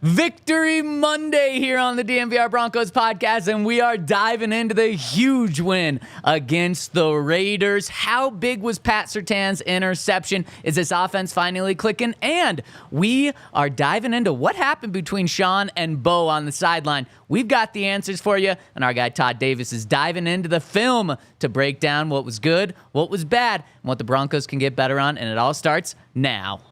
Victory Monday here on the DNVR Broncos Podcast, and we are diving into the huge win against the Raiders. How big was Pat Surtain's interception? Is this offense finally clicking? And we are diving into what happened between Sean and Bo on the sideline. We've got the answers for you, and our guy Todd Davis is diving into the film to break down what was good, what was bad, and what the Broncos can get better on, and it all starts now.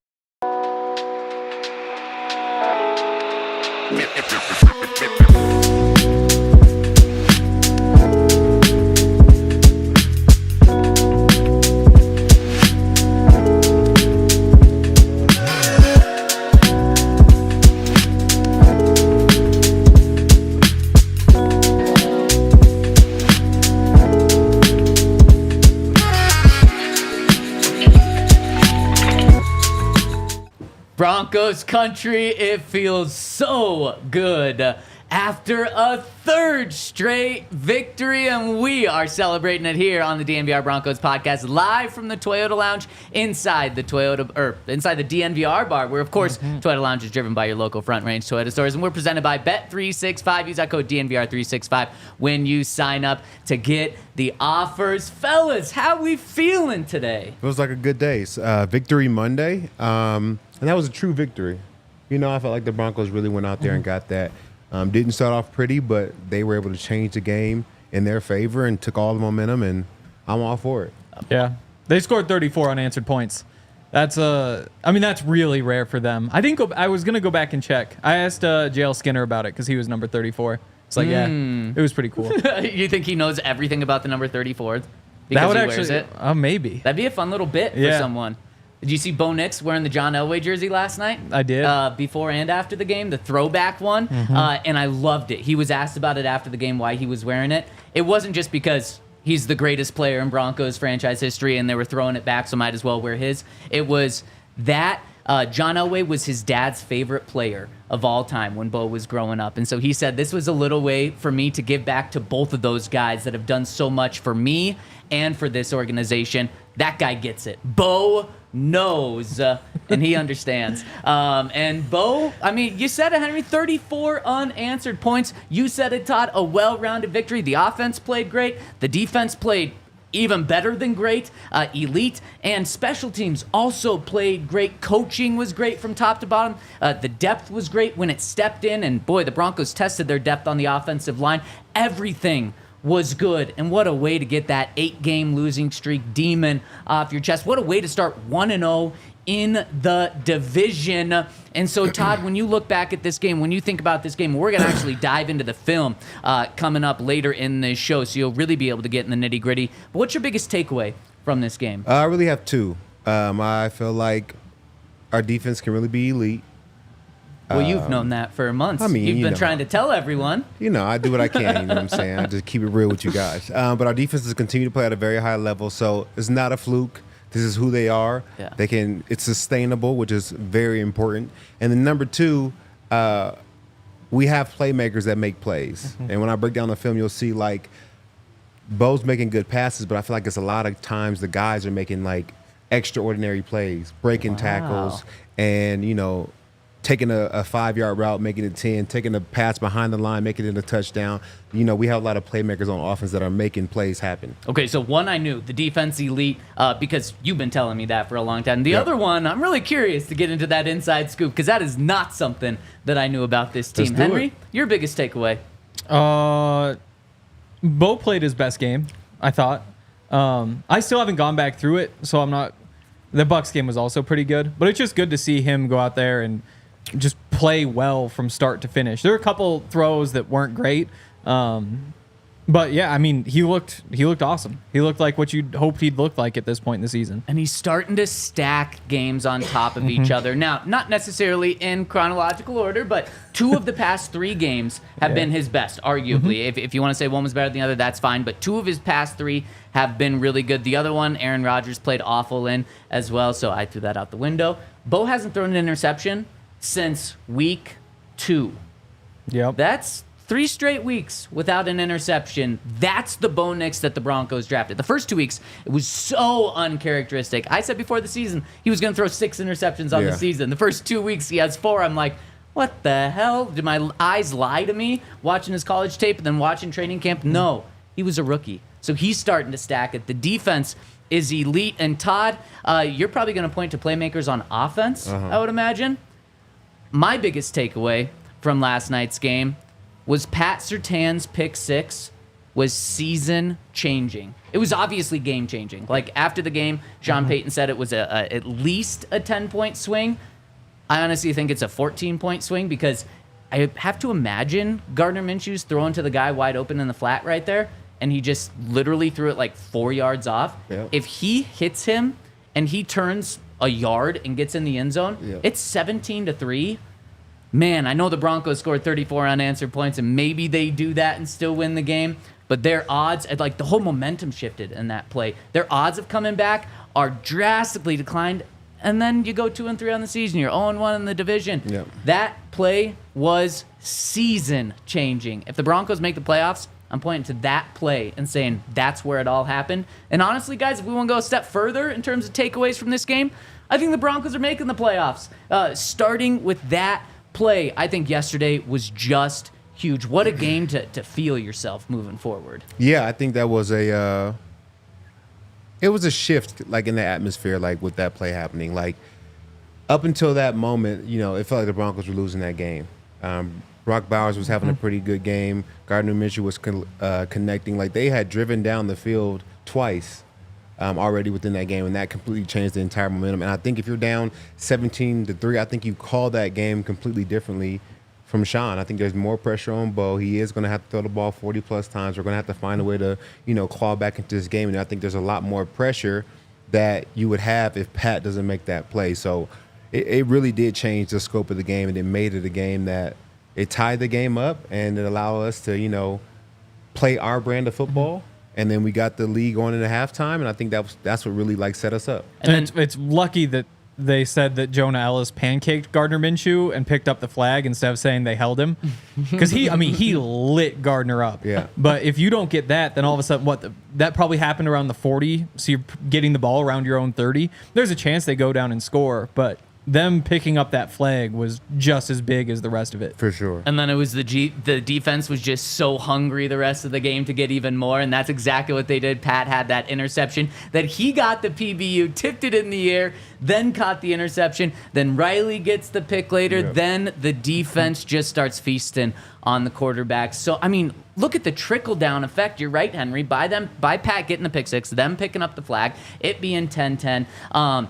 Broncos Country, it feels so good after a third straight victory, and we are celebrating it here on the DNVR Broncos Podcast, live from the Toyota Lounge inside the DNVR Bar, where, of course, Toyota Lounge is driven by your local Front Range Toyota stores, and we're presented by Bet365. Use that code DNVR365 when you sign up to get the offers. Fellas, how we feeling today? It was like a good day. Victory Monday, and that was a true victory. You know, I felt like the Broncos really went out there and got that. Didn't start off pretty, but they were able to change the game in their favor and took all the momentum, and I'm all for it. Yeah. They scored 34 unanswered points. That's really rare for them. I was going to go back and check. I asked JL Skinner about it because he was number 34. It's like, yeah, it was pretty cool. You think he knows everything about the number 34? That would wears it? Maybe. That'd be a fun little bit for someone. Did you see Bo Nix wearing the John Elway jersey last night? I did. Before and after the game, the throwback one, and I loved it. He was asked about it after the game, why he was wearing it. It wasn't just because he's the greatest player in Broncos franchise history and they were throwing it back, so might as well wear his. It was that John Elway was his dad's favorite player of all time when Bo was growing up. And so he said, this was a little way for me to give back to both of those guys that have done so much for me and for this organization. That guy gets it. Bo knows, and he understands. And Bo, I mean, you said it, Henry, 34 unanswered points. You said it, Todd, a well-rounded victory. The offense played great. The defense played even better than great, elite, and special teams also played great. Coaching was great from top to bottom. The depth was great when it stepped in, and boy, the Broncos tested their depth on the offensive line. Everything was good, and what a way to get that 8-game losing streak demon off your chest. What a way to start 1-0 in the division. And so, Todd, when you look back at this game, when you think about this game, we're going to actually dive into the film coming up later in this show, so you'll really be able to get in the nitty-gritty. But what's your biggest takeaway from this game? I really have two. I feel like our defense can really be elite. Well, you've known that for months. I mean, you've been trying to tell everyone. You know, I do what I can, you know what I'm saying? I just keep it real with you guys. But our defenses continue to play at a very high level, so it's not a fluke. This is who they are. Yeah. It's sustainable, which is very important. And then number two, we have playmakers that make plays. And when I break down the film, you'll see, like, Bo's making good passes, but I feel like it's a lot of times the guys are making, like, extraordinary plays, breaking tackles, and, you know, taking a 5-yard route, making it 10, taking a pass behind the line, making it a touchdown. You know, we have a lot of playmakers on offense that are making plays happen. Okay, so one I knew, the defense elite, because you've been telling me that for a long time. The other one, I'm really curious to get into that inside scoop, because that is not something that I knew about this team. Henry, your biggest takeaway? Bo played his best game, I thought. I still haven't gone back through it, so I'm not... The Bucs game was also pretty good, but it's just good to see him go out there and just play well from start to finish. There were a couple throws that weren't great, but yeah, I mean, he looked awesome. He looked like what you'd hoped he'd look like at this point in the season. And he's starting to stack games on top of each other. Now, not necessarily in chronological order, but 2 of the past 3 games have been his best, arguably. If you want to say one was better than the other, that's fine. But 2 of his past 3 have been really good. The other one, Aaron Rodgers played awful in as well, so I threw that out the window. Bo hasn't thrown an interception since week 2. Yep. That's 3 straight weeks without an interception. That's the Bo Nix that the Broncos drafted. The first 2 weeks, it was so uncharacteristic. I said before the season he was going to throw 6 interceptions on the season. The first 2 weeks, he has 4. I'm like, what the hell? Did my eyes lie to me watching his college tape and then watching training camp? No, he was a rookie. So he's starting to stack it. The defense is elite. And Todd, you're probably going to point to playmakers on offense, I would imagine. My biggest takeaway from last night's game was Pat Surtain's pick six was season-changing. It was obviously game-changing. Like, after the game, Sean Payton said it was at least a 10-point swing. I honestly think it's a 14-point swing because I have to imagine Gardner Minshew's throwing to the guy wide open in the flat right there, and he just literally threw it like 4 yards off. Yep. If he hits him and he turns a yard and gets in the end zone, it's 17-3. Man, I know the Broncos scored 34 unanswered points, and maybe they do that and still win the game. But their odds, like the whole momentum shifted in that play. Their odds of coming back are drastically declined. And then you go 2-3 on the season. You're 0-1 in the division. Yep. That play was season-changing. If the Broncos make the playoffs, I'm pointing to that play and saying that's where it all happened. And honestly, guys, if we want to go a step further in terms of takeaways from this game, I think the Broncos are making the playoffs. Starting with that play, I think yesterday was just huge. What a game to feel yourself moving forward. Yeah, I think that was it was a shift, like, in the atmosphere, like, with that play happening. Like, up until that moment, you know, it felt like the Broncos were losing that game. Brock Bowers was having a pretty good game. Gardner Minshew was connecting. Like, they had driven down the field twice already within that game, and that completely changed the entire momentum. And I think if you're down 17-3, I think you call that game completely differently from Sean. I think there's more pressure on Bo. He is going to have to throw the ball 40-plus times. We're going to have to find a way to, you know, claw back into this game. And I think there's a lot more pressure that you would have if Pat doesn't make that play. So it really did change the scope of the game, and it made it a game that it tied the game up, and it allowed us to, you know, play our brand of football. And then we got the league on into halftime, and I think that's what really, like, set us up. And it's lucky that they said that Jonah Ellis pancaked Gardner Minshew and picked up the flag instead of saying they held him. Because he lit Gardner up. Yeah. But if you don't get that, then all of a sudden, that probably happened around the 40, so you're getting the ball around your own 30. There's a chance they go down and score, but them picking up that flag was just as big as the rest of it. For sure. And then it was the defense was just so hungry the rest of the game to get even more, and that's exactly what they did. Pat had that interception that he got the PBU, tipped it in the air, then caught the interception. Then Riley gets the pick later. Yep. Then the defense just starts feasting on the quarterback. So, I mean, look at the trickle-down effect. You're right, Henry. By Pat getting the pick six, them picking up the flag, it being 10-10.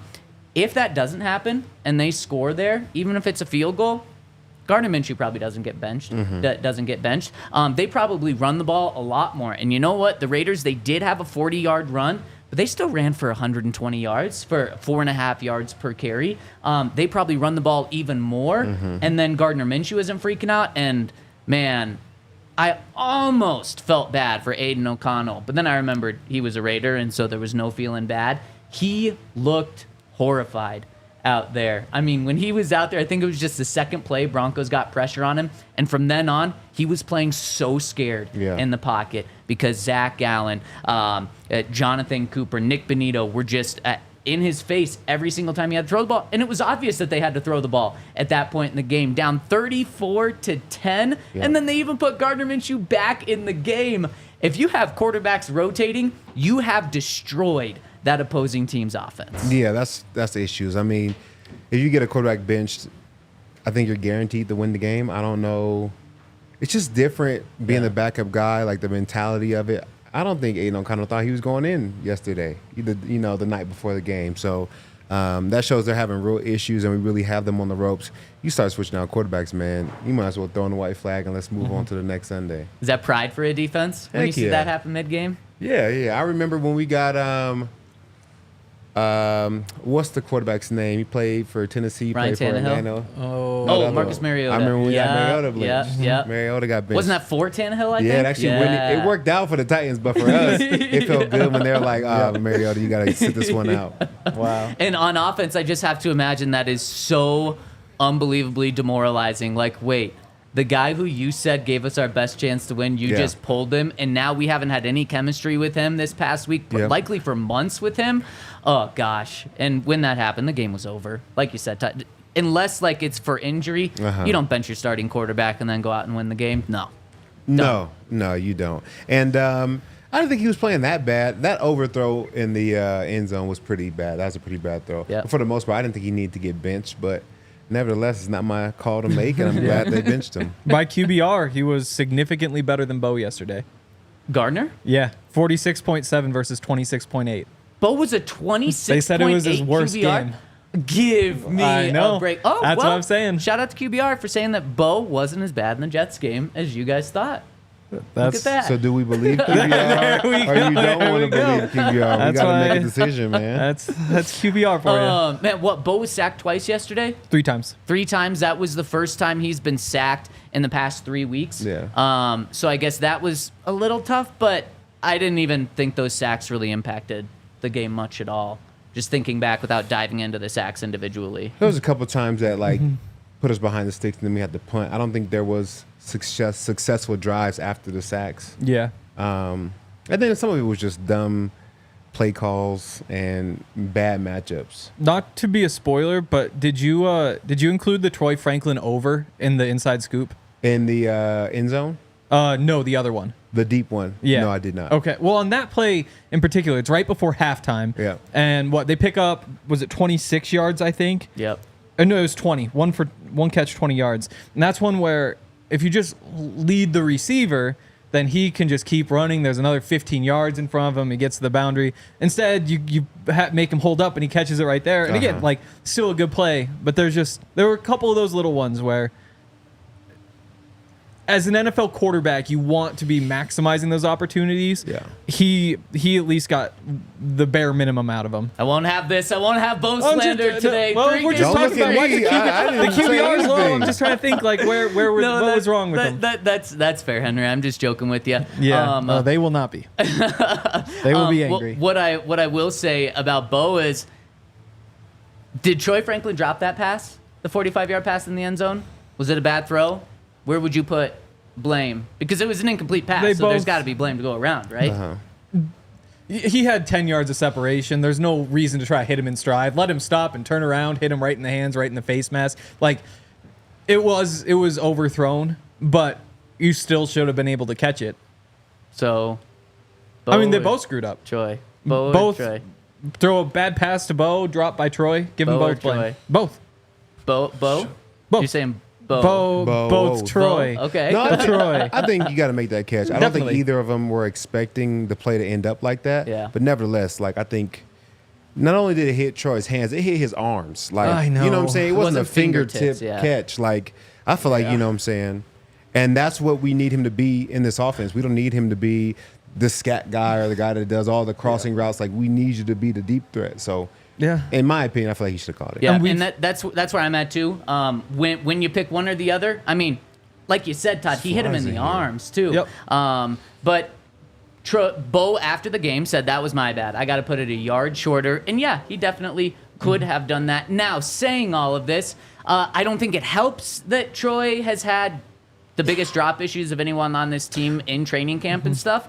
If that doesn't happen and they score there, even if it's a field goal, Gardner Minshew probably doesn't get benched. They probably run the ball a lot more. And you know what? The Raiders, they did have a 40-yard run, but they still ran for 120 yards, for 4.5 yards per carry. They probably run the ball even more. And then Gardner Minshew isn't freaking out. And, man, I almost felt bad for Aiden O'Connell. But then I remembered he was a Raider, and so there was no feeling bad. He looked horrified out there. I mean, when he was out there, I think it was just the second play, Broncos got pressure on him, and from then on, he was playing so scared in the pocket because Zach Allen, Jonathan Cooper, Nick Benito were just in his face every single time he had to throw the ball, and it was obvious that they had to throw the ball at that point in the game, down 34-10, and then they even put Gardner Minshew back in the game. If you have quarterbacks rotating, you have destroyed that opposing team's offense. Yeah, that's the issues. I mean, if you get a quarterback benched, I think you're guaranteed to win the game. I don't know. It's just different being the backup guy, like the mentality of it. I don't think Aiden O'Connell thought he was going in yesterday, the night before the game. So that shows they're having real issues, and we really have them on the ropes. You start switching out quarterbacks, man, you might as well throw in the white flag and let's move on to the next Sunday. Is that pride for a defense when you see that happen mid-game? Yeah. I remember when we got what's the quarterback's name? He played for Tennessee. Ryan played Tannehill. For Marcus Mariota. I remember when we got Mariota benched. Yeah. Mariota got benched. Wasn't that for Tannehill, I think? Yeah, it actually it worked out for the Titans, but for us, it felt good when they're like, Mariota, you got to sit this one out. Wow. And on offense, I just have to imagine that is so unbelievably demoralizing. Like, wait, the guy who you said gave us our best chance to win, you just pulled him, and now we haven't had any chemistry with him this past week, likely for months with him. Oh, gosh. And when that happened, the game was over. Like you said, unless like it's for injury, you don't bench your starting quarterback and then go out and win the game. No, you don't. And I don't think he was playing that bad. That overthrow in the end zone was pretty bad. That was a pretty bad throw. Yeah. But for the most part, I didn't think he needed to get benched, but nevertheless, it's not my call to make, and I'm glad they benched him. By QBR, he was significantly better than Bo yesterday. Gardner? Yeah, 46.7 versus 26.8. Bo was a 26. They said it was his worst QBR. game. Give me I know. a break. Oh, That's what I'm saying. Shout out to QBR for saying that Bo wasn't as bad in the Jets game as you guys thought. Look at that. So do we believe QBR, or you don't want to believe QBR? We got to make a decision, man. That's QBR for you. Man, what? Bo was sacked twice yesterday? 3 times. 3 times. That was the first time he's been sacked in the past 3 weeks. Yeah. So I guess that was a little tough, but I didn't even think those sacks really impacted the game much at all. Just thinking back without diving into the sacks individually. There was a couple times that like put us behind the sticks and then we had to punt. I don't think there was successful drives after the sacks. Yeah. And then some of it was just dumb play calls and bad matchups. Not to be a spoiler, but did you include the Troy Franklin over in the inside scoop? In the end zone? No, the other one. The deep one? Yeah. No, I did not. Okay. Well, on that play in particular, it's right before halftime. Yeah. And what they pick up, was it 26 yards, I think? Yep. No, it was 20. One catch, 20 yards. And that's one where if you just lead the receiver, then he can just keep running. There's another 15 yards in front of him. He gets to the boundary. Instead, you make him hold up, and he catches it right there. And again, like, still a good play. But there were a couple of those little ones where, as an NFL quarterback, you want to be maximizing those opportunities. Yeah. He at least got the bare minimum out of them. I won't have this. I won't have Bo slander today. Well, we're just talking about why the QBR is low. I'm just trying to think like what was wrong with them. That's fair, Henry. I'm just joking with you. Yeah. No, they will not be. They will be angry. What I will say about Bo is, did Troy Franklin drop that pass, the 45-yard pass in the end zone? Was it a bad throw? Where would you put blame? Because it was an incomplete pass, so there's got to be blame to go around, right? He had 10 yards of separation. There's no reason to try to hit him in stride. Let him stop and turn around, hit him right in the hands, right in the face mask. Like, it was overthrown, but you still should have been able to catch it. So, Bo they both screwed up. Troy. Both. Troy. Throw a bad pass to Bo, drop by Troy. Give him both blame. Both. Bo? Both. You're saying Both Bo. Troy. Bo. Okay. No, Troy. I think you got to make that catch. I don't think either of them were expecting the play to end up like that. Yeah. But nevertheless, like I think not only did it hit Troy's hands, it hit his arms. Like I know. You know what I'm saying? It wasn't a fingertips, fingertip catch. Like I feel like you know what I'm saying. And that's what we need him to be in this offense. We don't need him to be the scat guy or the guy that does all the crossing routes. Like we need you to be the deep threat. So. Yeah. In my opinion, I feel like he should have caught it. Yeah, and that's where I'm at too. When you pick one or the other, I mean, like you said, Todd, he hit him in the arms too. Yep. But Bo after the game said that was my bad. I got to put it a yard shorter, and yeah, he definitely could have done that. Now, saying all of this, I don't think it helps that Troy has had the biggest drop issues of anyone on this team in training camp and stuff.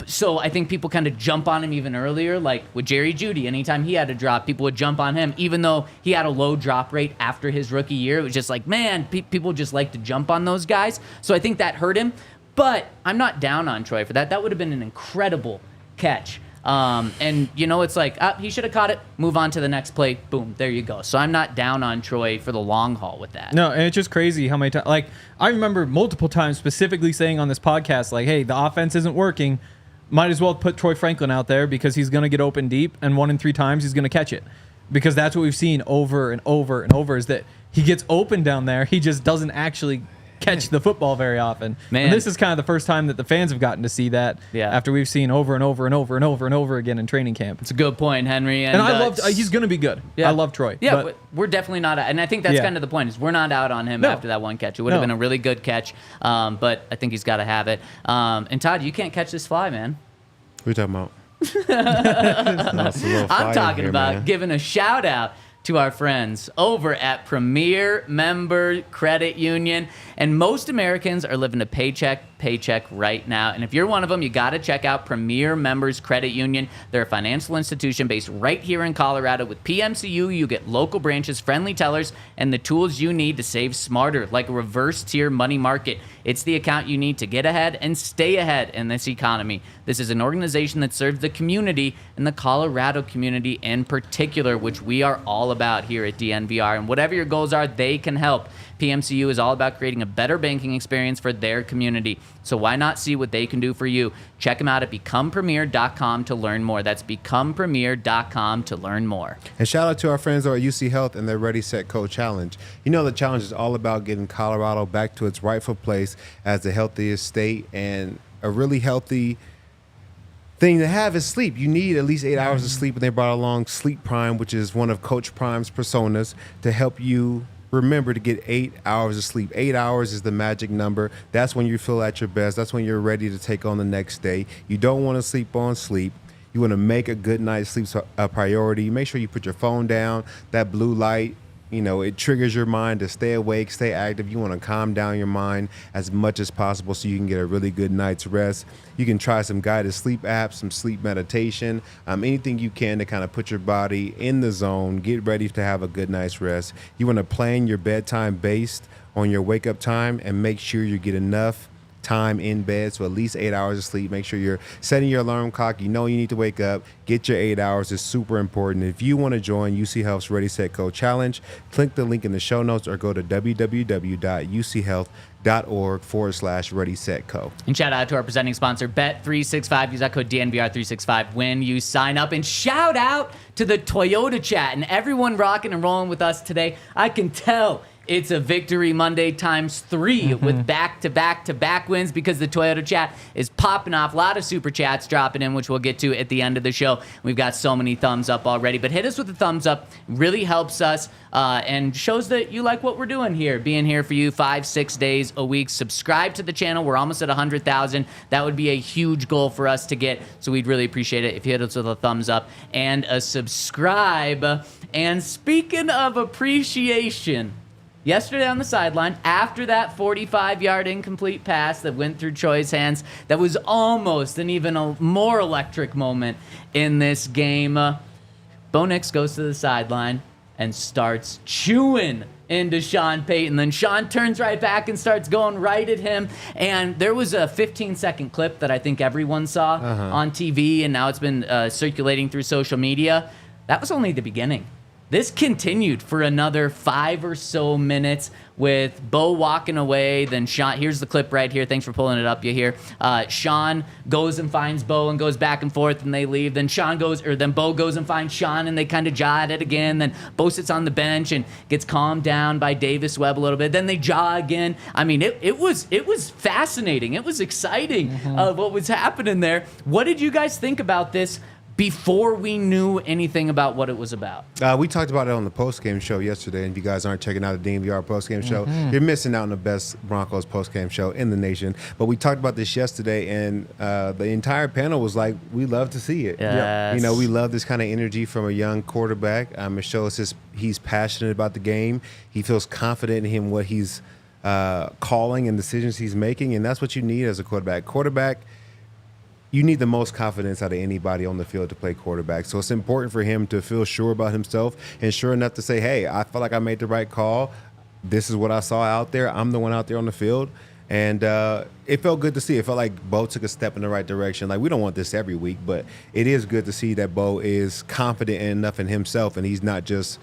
So I think people kind of jump on him even earlier, like with Jerry Jeudy. Anytime he had a drop, people would jump on him, even though he had a low drop rate after his rookie year. It was just like, man, people just like to jump on those guys. So I think that hurt him. But I'm not down on Troy for that. That would have been an incredible catch. And, it's like, he should have caught it, move on to the next play, boom, there you go. So I'm not down on Troy for the long haul with that. No, and it's just crazy how many times, like, I remember multiple times specifically saying on this podcast, like, hey, the offense isn't working, might as well put Troy Franklin out there because he's going to get open deep, and 1 in 3 times he's going to catch it. Because that's what we've seen over and over and over is that he gets open down there, he just doesn't actually catch the football very often. Man. And this is kind of the first time that the fans have gotten to see that after we've seen over and over and over and over and over again in training camp. It's a good point, Henry. And I loved he's going to be good. Yeah. I love Troy. Yeah, but we're definitely not, and I think that's kind of the point, is we're not out on him after that one catch. It would have been a really good catch, but I think he's got to have it. And Todd, you can't catch this fly, man. What are you talking about? I'm talking about giving a shout out to our friends over at Premier Member Credit Union. And most Americans are living a paycheck right now. And if you're one of them, you got to check out Premier Members Credit Union. They're a financial institution based right here in Colorado. With PMCU, you get local branches, friendly tellers, and the tools you need to save smarter, like a reverse tier money market. It's the account you need to get ahead and stay ahead in this economy. This is an organization that serves the community and the Colorado community in particular, which we are all about here at DNVR. And whatever your goals are, they can help. PMCU is all about creating a better banking experience for their community. So why not see what they can do for you? Check them out at becomepremier.com to learn more. That's becomepremier.com to learn more. And shout out to our friends over at UC Health and their Ready, Set, Go challenge. You know, the challenge is all about getting Colorado back to its rightful place as the healthiest state, and a really healthy thing to have is sleep. You need at least 8 hours of sleep, and they brought along Sleep Prime, which is one of Coach Prime's personas, to help you remember to get 8 hours of sleep. 8 hours is the magic number. That's when you feel at your best. That's when you're ready to take on the next day. You don't want to sleep on sleep. You want to make a good night's sleep a priority. Make sure you put your phone down. That blue light, you know, it triggers your mind to stay awake, stay active. You want to calm down your mind as much as possible so you can get a really good night's rest. You can try some guided sleep apps, some sleep meditation, anything you can to kind of put your body in the zone, get ready to have a good night's rest. You want to plan your bedtime based on your wake up time and make sure you get enough time in bed, so at least 8 hours of sleep. Make sure you're setting your alarm clock. You know you need to wake up. Get your 8 hours. It's super important. If you want to join UC Health's Ready, Set, Go challenge, click the link in the show notes or go to www.uchealth.org/Ready, Set, Go. And shout out to our presenting sponsor, Bet365. Use that code DNVR365 when you sign up. And shout out to the Toyota chat and everyone rocking and rolling with us today. I can tell it's a Victory Monday times 3 with back-to-back-to-back wins because the Toyota chat is popping off. A lot of super chats dropping in, which we'll get to at the end of the show. We've got so many thumbs up already, but hit us with a thumbs up. Really helps us and shows that you like what we're doing here, being here for you 5-6 days a week. Subscribe to the channel. We're almost at 100,000. That would be a huge goal for us to get, so we'd really appreciate it if you hit us with a thumbs up and a subscribe. And speaking of appreciation, yesterday on the sideline, after that 45-yard incomplete pass that went through Troy's hands, that was almost an even a more electric moment in this game. Bo Nix goes to the sideline and starts chewing into Sean Payton. Then Sean turns right back and starts going right at him. And there was a 15-second clip that I think everyone saw on TV, and now it's been circulating through social media. That was only the beginning. This continued for another 5 or so minutes with Bo walking away. Then Sean, here's the clip right here. Thanks for pulling it up. You hear Sean goes and finds Bo and goes back and forth, and they leave. Then Bo goes and finds Sean, and they kind of jaw at it again. Then Bo sits on the bench and gets calmed down by Davis Webb a little bit. Then they jaw again. I mean, it was fascinating. It was exciting what was happening there. What did you guys think about this before we knew anything about what it was about? We talked about it on the postgame show yesterday, and if you guys aren't checking out the DNVR postgame show, you're missing out on the best Broncos postgame show in the nation. But we talked about this yesterday, and the entire panel was like, we love to see it. Yes. You know, we love this kind of energy from a young quarterback. It shows he's passionate about the game. He feels confident in him, what he's calling and decisions he's making, and that's what you need as a quarterback. You need the most confidence out of anybody on the field to play quarterback. So it's important for him to feel sure about himself and sure enough to say, hey, I feel like I made the right call. This is what I saw out there. I'm the one out there on the field. And it felt good to see. It felt like Bo took a step in the right direction. Like, we don't want this every week, but it is good to see that Bo is confident enough in himself and he's not just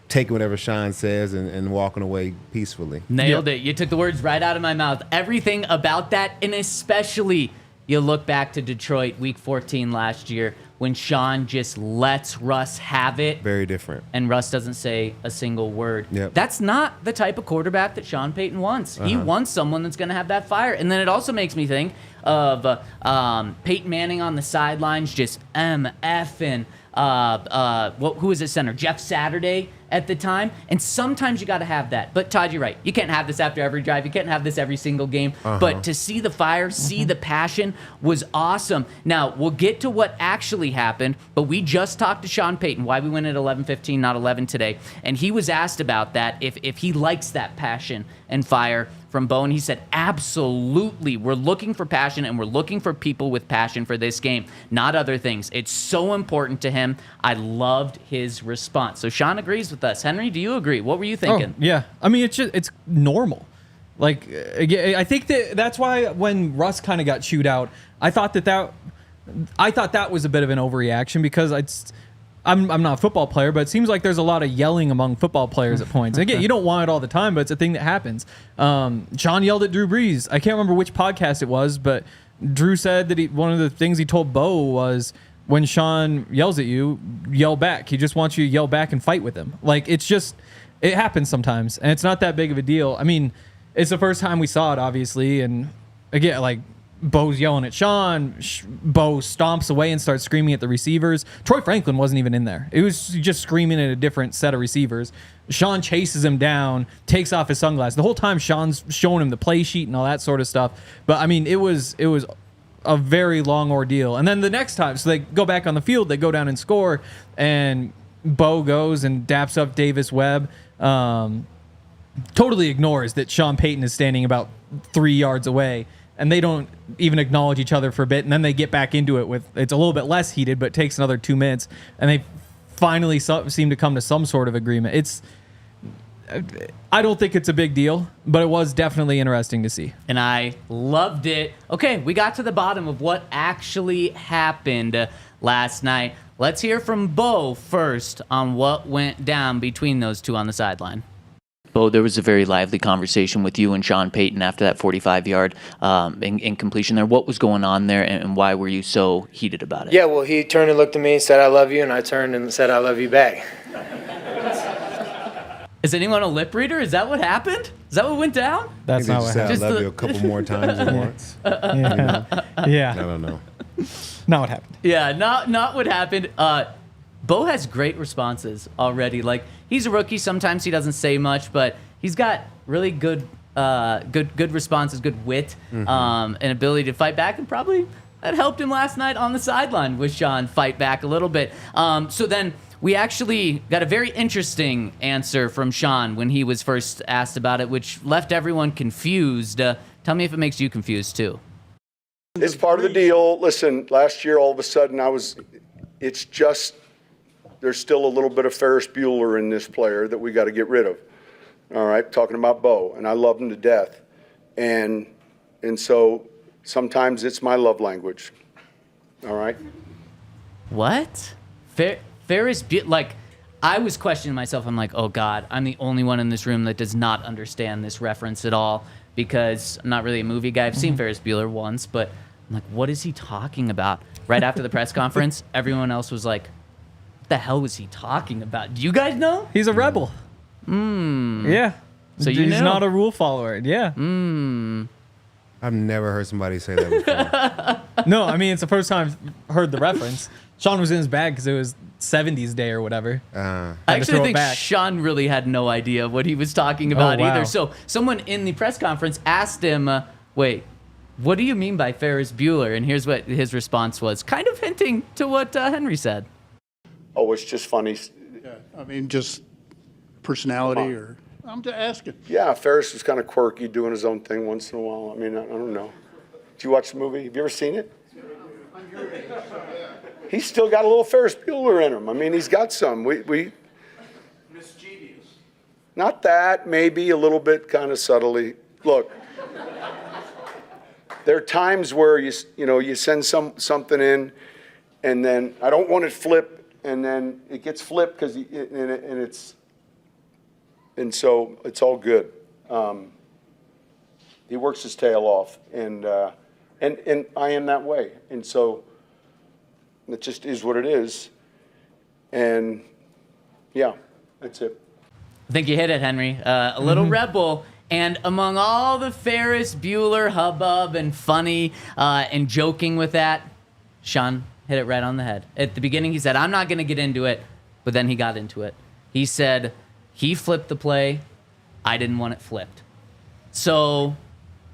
taking whatever Sean says and walking away peacefully. Nailed it. You took the words right out of my mouth. Everything about that, and especially you look back to Detroit, Week 14 last year, when Sean just lets Russ have it. Very different. And Russ doesn't say a single word. Yep. That's not the type of quarterback that Sean Payton wants. He wants someone that's going to have that fire. And then it also makes me think of Peyton Manning on the sidelines just MFing. Who is his center? Jeff Saturday at the time. And sometimes you got to have that. But Todd, you're right. You can't have this after every drive. You can't have this every single game. But to see the fire, see the passion was awesome. Now, we'll get to what actually happened, but we just talked to Sean Payton, why we went at 11:15, not 11 today. And he was asked about that, if he likes that passion and fire from Bo, and he said, absolutely. We're looking for passion, and we're looking for people with passion for this game, not other things. It's so important to him. I loved his response. So Sean agrees with us. Henry, do you agree? What were you thinking? Oh, yeah. I mean, it's normal. Like, I think that's why when Russ kind of got chewed out, I thought that was a bit of an overreaction, because I'm not a football player, but it seems like there's a lot of yelling among football players at points. Again, you don't want it all the time, but it's a thing that happens. Sean yelled at Drew Brees. I can't remember which podcast it was, but Drew said that one of the things he told Bo was, when Sean yells at you, yell back. He just wants you to yell back and fight with him. Like, it happens sometimes, and it's not that big of a deal. I mean, it's the first time we saw it, obviously, and again, like, Bo's yelling at Sean. Bo stomps away and starts screaming at the receivers. Troy Franklin wasn't even in there. It was just screaming at a different set of receivers. Sean chases him down, takes off his sunglasses. The whole time Sean's showing him the play sheet and all that sort of stuff. But, I mean, it was a very long ordeal. And then the next time, so they go back on the field, they go down and score, and Bo goes and daps up Davis Webb. Totally ignores that Sean Payton is standing about 3 yards away, and they don't even acknowledge each other for a bit, and then they get back into it it's a little bit less heated, but it takes another 2 minutes, and they finally seem to come to some sort of agreement. I don't think it's a big deal, but it was definitely interesting to see. And I loved it. Okay, we got to the bottom of what actually happened last night. Let's hear from Bo first on what went down between those two on the sideline. Bo, there was a very lively conversation with you and Sean Payton after that 45-yard incompletion there. What was going on there, and why were you so heated about it? Yeah, well, he turned and looked at me and said, "I love you," and I turned and said, "I love you back." Is anyone a lip reader? Is that what happened? Is that what went down? That's not what happened. I love you a couple more times at once. Yeah. I don't know. Not what happened. Yeah, not what happened. Bo has great responses already. Like, he's a rookie. Sometimes he doesn't say much, but he's got really good responses, good wit, and ability to fight back. And probably that helped him last night on the sideline with Sean fight back a little bit. So then we actually got a very interesting answer from Sean when he was first asked about it, which left everyone confused. Tell me if it makes you confused too. It's part of the deal. Listen, last year all of a sudden it's just, there's still a little bit of Ferris Bueller in this player that we got to get rid of. All right, talking about Bo, and I love him to death. And so sometimes it's my love language. All right? What? Ferris Bueller, like, I was questioning myself. I'm like, oh God, I'm the only one in this room that does not understand this reference at all, because I'm not really a movie guy. I've seen Ferris Bueller once, but I'm like, what is he talking about? Right after the press conference, everyone else was like, what the hell was he talking about? Do you guys know? He's a rebel. Yeah. So you He's knew? not a rule follower. Yeah. I've never heard somebody say that before. No, I mean, it's the first time I've heard the reference. Sean was in his bag because it was 70s Day or whatever. I actually think Sean really had no idea what he was talking about either. So someone in the press conference asked him, wait, what do you mean by Ferris Bueller? And here's what his response was, kind of hinting to what Henry said. Oh, it's just funny. Yeah, I mean, just personality, or I'm just asking. Yeah, Ferris was kind of quirky, doing his own thing once in a while. I mean, I don't know. Did you watch the movie? Have you ever seen it? He's still got a little Ferris Bueller in him. I mean, he's got some. We Mischievous. Not that, maybe a little bit, kind of subtly. Look, there are times where you send something in, and then I don't want it flipped, and then it gets flipped because and so it's all good. He works his tail off, and I am that way, and so it just is what it is, and yeah, that's it. I think you hit it, Henry. A little rebel. And among all the Ferris Bueller hubbub and funny and joking with that, Sean hit it right on the head. At the beginning, he said, I'm not going to get into it, but then he got into it. He said, He flipped the play. I didn't want it flipped. So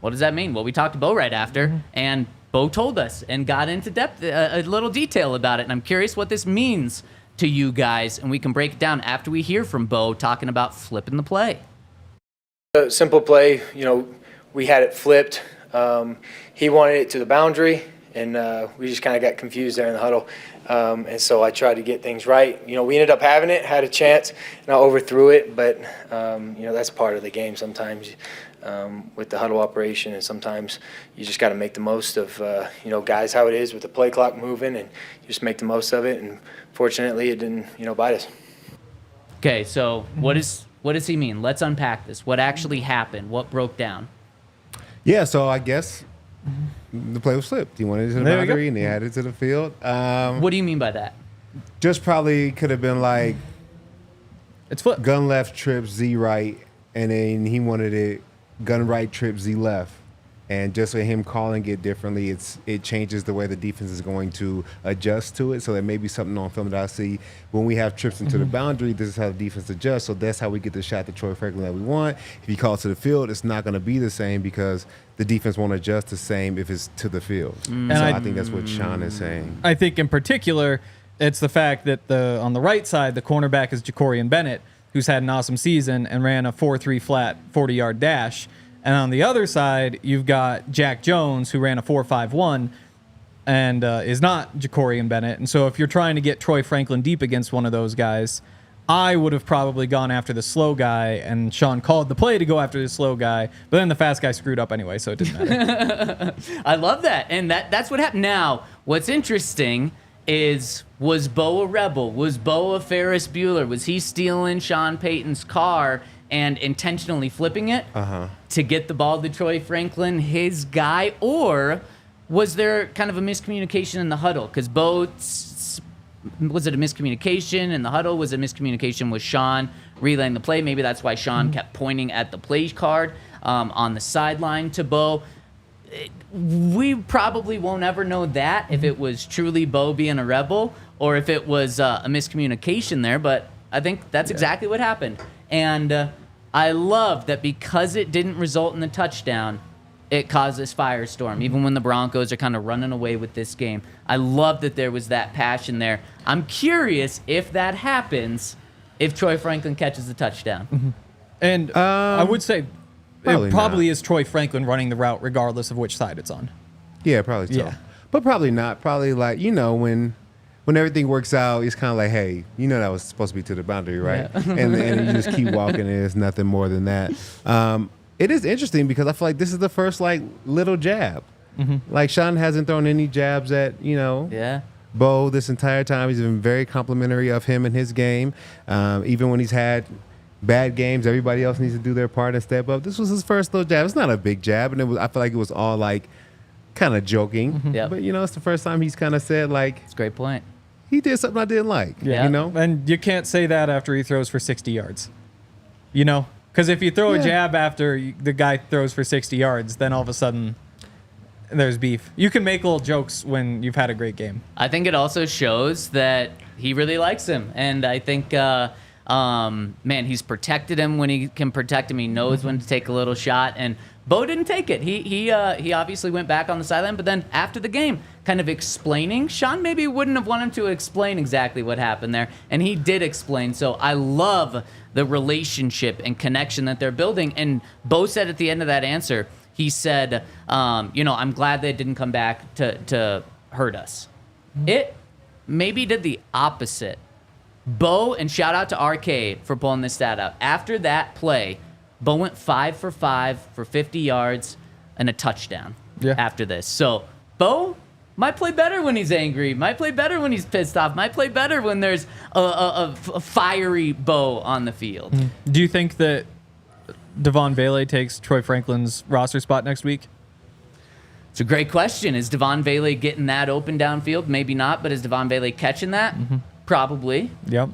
what does that mean? Well, we talked to Bo right after, and Bo told us and got into depth, a little detail about it. And I'm curious what this means to you guys, and we can break it down after we hear from Bo talking about flipping the play. A simple play, we had it flipped. He wanted it to the boundary, and we just kind of got confused there in the huddle. And so I tried to get things right. We ended up having it, had a chance, and I overthrew it. But, that's part of the game sometimes with the huddle operation. And sometimes you just got to make the most of, guys, how it is with the play clock moving, and just make the most of it. And fortunately, it didn't, bite us. Okay, so what does he mean? Let's unpack this. What actually happened? What broke down? Yeah, so I guess the play was flipped. He wanted it to the boundary, and he had it to the field. What do you mean by that? Just probably could have been like It's flipped. gun left, trip, Z right, and then he wanted it gun right, trip, Z left. And just with him calling it differently, it changes the way the defense is going to adjust to it. So there may be something on film that I see when we have trips into the boundary. This is how the defense adjusts. So that's how we get the shot to Troy Franklin that we want. If he calls to the field, it's not going to be the same because the defense won't adjust the same if it's to the field. So I think that's what Sean is saying. I think in particular, it's the fact that on the right side, the cornerback is Jacorian Bennett, who's had an awesome season and ran a 4.3 flat 40-yard dash. And on the other side, you've got Jack Jones, who ran a 4.51 and is not Jacorian Bennett. And so if you're trying to get Troy Franklin deep against one of those guys, I would have probably gone after the slow guy, and Sean called the play to go after the slow guy. But then the fast guy screwed up anyway, so it didn't matter. I love that. And that's what happened. Now, what's interesting is, was Bo a rebel? Was Bo a Ferris Bueller? Was he stealing Sean Payton's car and intentionally flipping it to get the ball to Troy Franklin, his guy? Or was there kind of a miscommunication in the huddle? Because was it a miscommunication in the huddle? Was it miscommunication with Sean relaying the play? Maybe that's why Sean kept pointing at the play card on the sideline to Bo. We probably won't ever know that if it was truly Bo being a rebel or if it was a miscommunication there, but I think that's exactly what happened. And I love that because it didn't result in the touchdown, it caused this firestorm, even when the Broncos are kind of running away with this game. I love that there was that passion there. I'm curious if that happens, if Troy Franklin catches the touchdown. And I would say it probably not. is Troy Franklin running the route regardless of which side it's on. Yeah, probably so. Yeah. But probably not. Probably like, when everything works out, it's kind of like, hey, that was supposed to be to the boundary, right? Yeah. and you just keep walking, and it's nothing more than that. It is interesting because I feel like this is the first, little jab. Like, Sean hasn't thrown any jabs at, Bo this entire time. He's been very complimentary of him and his game. Even when he's had bad games, everybody else needs to do their part and step up. This was his first little jab. It's not a big jab, and I feel like it was all, kind of joking. Yep. But, it's the first time he's kind of said, It's a great point. he did something I didn't like. Yeah. And you can't say that after he throws for 60 yards. Because if you throw a jab after the guy throws for 60 yards, then all of a sudden there's beef. You can make little jokes when you've had a great game. I think it also shows that he really likes him. And I think, he's protected him when he can protect him. He knows when to take a little shot. And Bo didn't take it. He obviously went back on the sideline. But then after the game, kind of explaining, Sean maybe wouldn't have wanted to explain exactly what happened there. And he did explain. So I love the relationship and connection that they're building. And Bo said at the end of that answer, he said, I'm glad they didn't come back to hurt us. It maybe did the opposite. Bo, and shout out to RK for pulling this stat out. After that play, Bo went 5 for 5 for 50 yards and a touchdown after this. So Bo might play better when he's angry, might play better when he's pissed off, might play better when there's a fiery Bo on the field. Do you think that Devon Vele takes Troy Franklin's roster spot next week? It's a great question. Is Devon Vele getting that open downfield? Maybe not, but is Devon Vele catching that? Probably. Yep.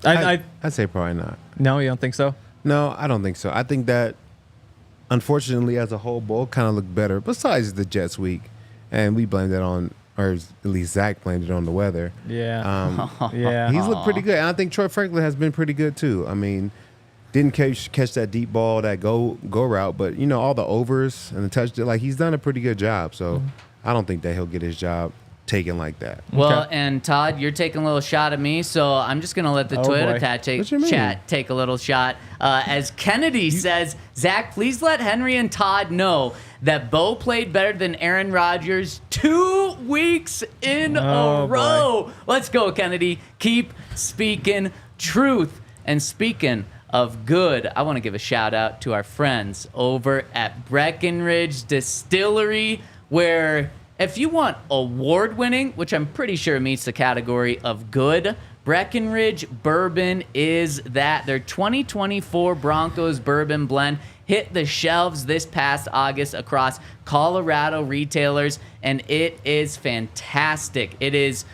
I'd say probably not. No, you don't think so? No, I don't think so. I think that, unfortunately, as a whole, Bo kind of looked better, besides the Jets week. And we blamed it on, or at least Zach blamed it on the weather. Yeah. Yeah. He's looked pretty good. And I think Troy Franklin has been pretty good, too. I mean, didn't catch that deep ball, that go route, but all the overs and the touch, like he's done a pretty good job. So I don't think that he'll get his job taken like that. Well, Okay. and Todd, you're taking a little shot at me, so I'm just going to let the Oh, Twitter boy. chat take a little shot. As Kennedy says, Zach, please let Henry and Todd know that Bo played better than Aaron Rodgers 2 weeks in Oh, a row. Let's go, Kennedy. Keep speaking truth. And speaking of good, I want to give a shout out to our friends over at Breckenridge Distillery, where if you want award-winning, which I'm pretty sure meets the category of good, Breckenridge Bourbon is that. Their 2024 Broncos Bourbon Blend hit the shelves this past August across Colorado retailers, and it is fantastic. It is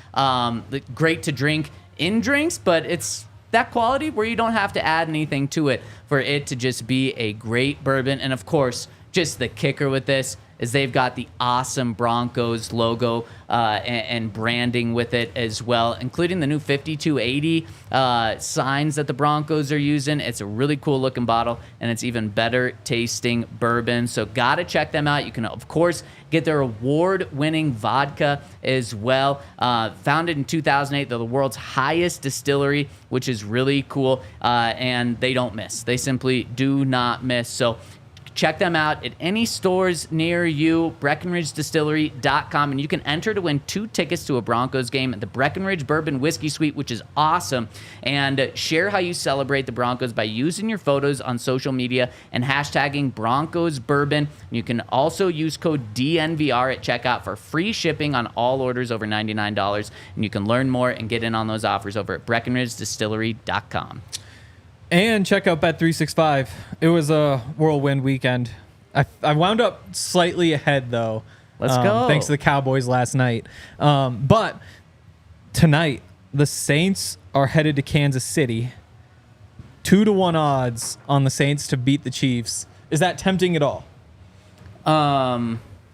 great to drink in drinks, but it's that quality where you don't have to add anything to it for it to just be a great bourbon. And of course, just the kicker with this is they've got the awesome Broncos logo and branding with it as well, including the new 5280 signs that the Broncos are using. It's a really cool looking bottle, and it's even better tasting bourbon. So gotta check them out. You can, of course, get their award-winning vodka as well. Founded in 2008, they're the world's highest distillery, which is really cool, and they don't miss. They simply do not miss. So check them out at any stores near you, BreckenridgeDistillery.com, and you can enter to win 2 tickets to a Broncos game at the Breckenridge Bourbon Whiskey Suite, which is awesome. And share how you celebrate the Broncos by using your photos on social media and hashtagging Broncos Bourbon. You can also use code DNVR at checkout for free shipping on all orders over $99, and you can learn more and get in on those offers over at BreckenridgeDistillery.com. And check out Bet365. It was a whirlwind weekend. I wound up slightly ahead, though. Let's go. Thanks to the Cowboys last night. But tonight, the Saints are headed to Kansas City. 2-1 odds on the Saints to beat the Chiefs. Is that tempting at all?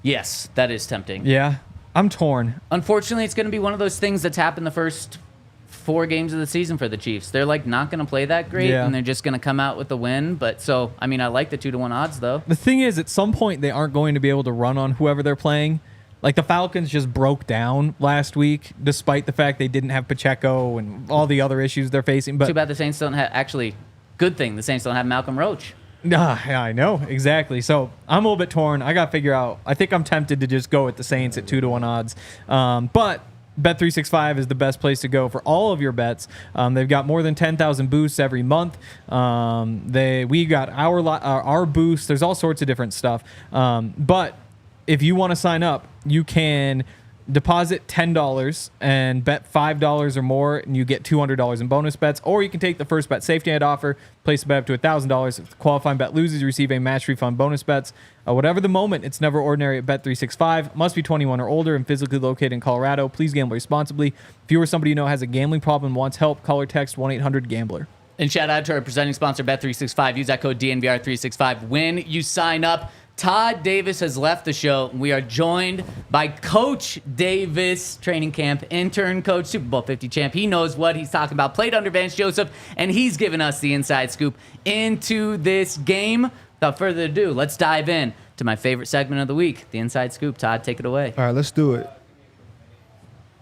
Yes, that is tempting. Yeah. I'm torn. Unfortunately, it's going to be one of those things that's happened the first 4 games of the season for the Chiefs. They're like not going to play that great, Yeah. and they're just going to come out with the win. But so, I mean, I like the 2-1 odds though. The thing is, at some point, they aren't going to be able to run on whoever they're playing. Like the Falcons just broke down last week, despite the fact they didn't have Pacheco and all the other issues they're facing. But Too bad the Saints don't have. Actually, good thing the Saints don't have Malcolm Roach. yeah, I know exactly. So I'm a little bit torn. I got to figure out. I think I'm tempted to just go with the Saints at 2-1 odds. But Bet365 is the best place to go for all of your bets. They've got more than 10,000 boosts every month. We got our boosts. There's all sorts of different stuff. But if you want to sign up, you can deposit $10 and bet $5 or more, and you get $200 in bonus bets. Or you can take the first bet safety net offer, place a bet up to $1,000. If the qualifying bet loses, you receive a match refund bonus bets. Whatever the moment, it's never ordinary at Bet365. Must be 21 or older and physically located in Colorado. Please gamble responsibly. If you or somebody you know has a gambling problem and wants help, call or text 1-800-GAMBLER. And shout out to our presenting sponsor, Bet365. Use that code DNVR365 when you sign up. Todd Davis has left the show. We are joined by Coach Davis, training camp intern coach, Super Bowl 50 champ. He knows what he's talking about. Played under Vance Joseph, and he's given us the inside scoop into this game. Without further ado, let's dive in to my favorite segment of the week, the inside scoop. Todd, take it away. All right, let's do it.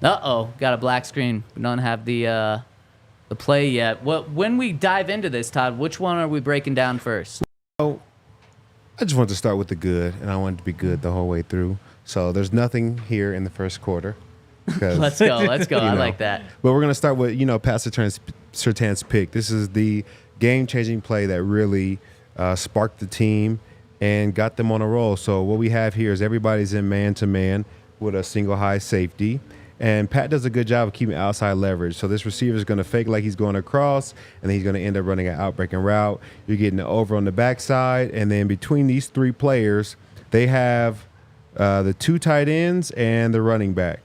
Uh-oh, got a black screen. We don't have the play yet. When we dive into this, Todd, which one are we breaking down first? So I just wanted to start with the good, and I wanted to be good the whole way through. So there's nothing here in the first quarter. Let's go. I know. like that. But we're going to start with, Pat Surtain's pick. This is the game-changing play that really sparked the team and got them on a roll. So what we have here is everybody's in man-to-man with a single high safety. And Pat does a good job of keeping outside leverage. So this receiver is going to fake like he's going across, and then he's going to end up running an out-breaking route. You're getting the over on the backside. And then between these 3 players, they have the 2 tight ends and the running back.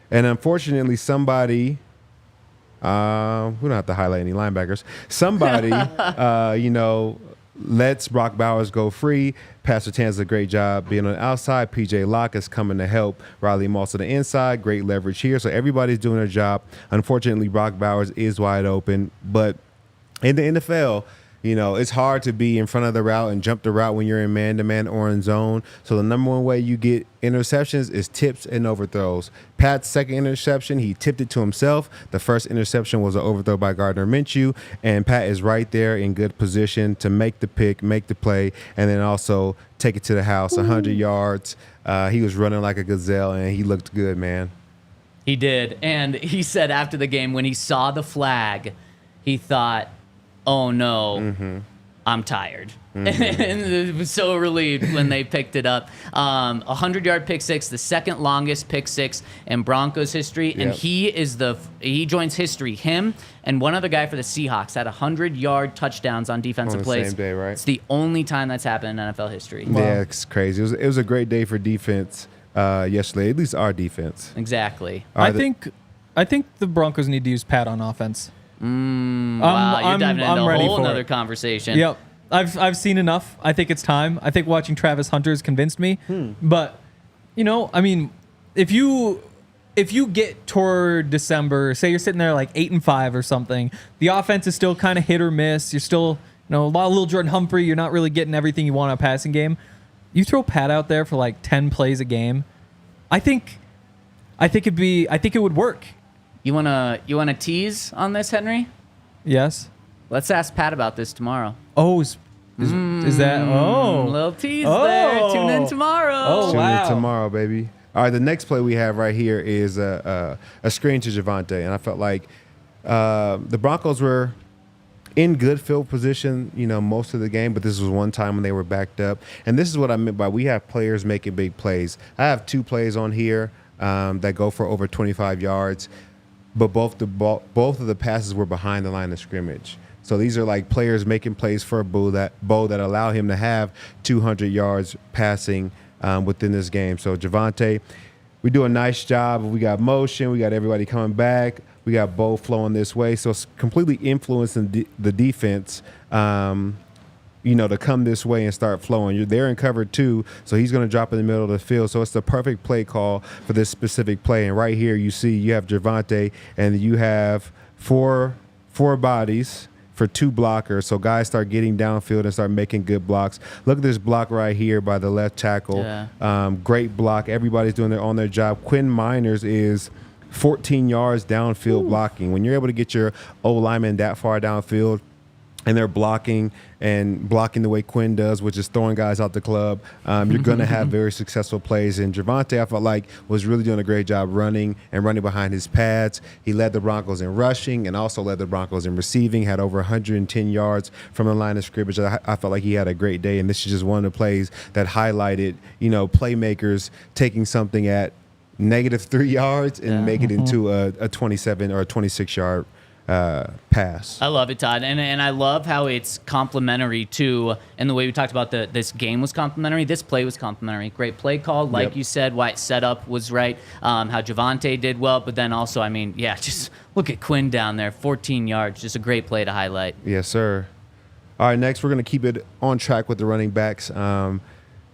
And unfortunately, somebody we don't have to highlight any linebackers. Somebody, lets Brock Bowers go free. Pat Surtain does a great job being on the outside. PJ Locke is coming to help Riley Moss on the inside. Great leverage here. So everybody's doing their job. Unfortunately, Brock Bowers is wide open. But in the NFL, You know, it's hard to be in front of the route and jump the route when you're in man-to-man or in zone. So the number one way you get interceptions is tips and overthrows. Pat's second interception, he tipped it to himself. The first interception was an overthrow by Gardner Minshew, and Pat is right there in good position to make the pick, make the play, and then also take it to the house, 100 yards. He was running like a gazelle, and he looked good, man. He did. And he said after the game, when he saw the flag, he thought, oh no, I'm tired. And it was so relieved when they picked it up. 100-yard pick six, the second longest pick six in Broncos history. And he joins history. Him and one other guy for the Seahawks had 100-yard touchdowns on defensive plays. Same day, right? It's the only time that's happened in NFL history. Yeah, it's crazy. It was a great day for defense yesterday, at least our defense. Exactly. I think the Broncos need to use Pat on offense. Wow, you're diving into a whole nother conversation. Yep. I've seen enough. I think it's time. I think watching Travis Hunter has convinced me. But, you know, I mean, if you get toward December, say you're sitting there like 8-5 or something, the offense is still kind of hit or miss. You're still, you know, a lot of little Jordan Humphrey. You're not really getting everything you want in a passing game. You throw Pat out there for like 10 plays a game. I think it would work. You wanna tease on this, Henry? Yes. Let's ask Pat about this tomorrow. Oh, is that? Oh, Little tease there. Tune in tomorrow. Oh, Tune wow. in tomorrow, baby. All right, the next play we have right here is a screen to Javonte, and I felt like the Broncos were in good field position, you know, most of the game, but this was one time when they were backed up, and this is what I meant by we have players making big plays. I have two plays on here that go for over 25 yards, but both of the passes were behind the line of scrimmage. So these are like players making plays for Bo that allow him to have 200 yards passing within this game. So Javonte, we do a nice job. We got motion. We got everybody coming back. We got Bo flowing this way. So it's completely influencing the defense, you know, to come this way and start flowing. You're there in cover two, so he's going to drop in the middle of the field. So it's the perfect play call for this specific play. And right here you see you have Javonte, and you have four bodies for two blockers. So guys start getting downfield and start making good blocks. Look at this block right here by the left tackle. Yeah. Great block. Everybody's doing their job. Quinn Miners is 14 yards downfield blocking. When you're able to get your O-lineman that far downfield, and they're blocking the way Quinn does, which is throwing guys out the club, you're going to have very successful plays. And Javonte, I felt like, was really doing a great job running behind his pads. He led the Broncos in rushing and also led the Broncos in receiving, had over 110 yards from the line of scrimmage. I felt like he had a great day, and this is just one of the plays that highlighted, you know, playmakers taking something at -3 yards and make it into a 27 or a 26-yard pass. I love it, Todd, and I love how it's complementary to, and the way we talked about this game was complementary. This play was complementary. Great play call, like you said. Wyatt setup was right. How Javonte did well, but then also, I mean, yeah, just look at Quinn down there, 14 yards, just a great play to highlight. Yes, sir. All right, next we're going to keep it on track with the running backs.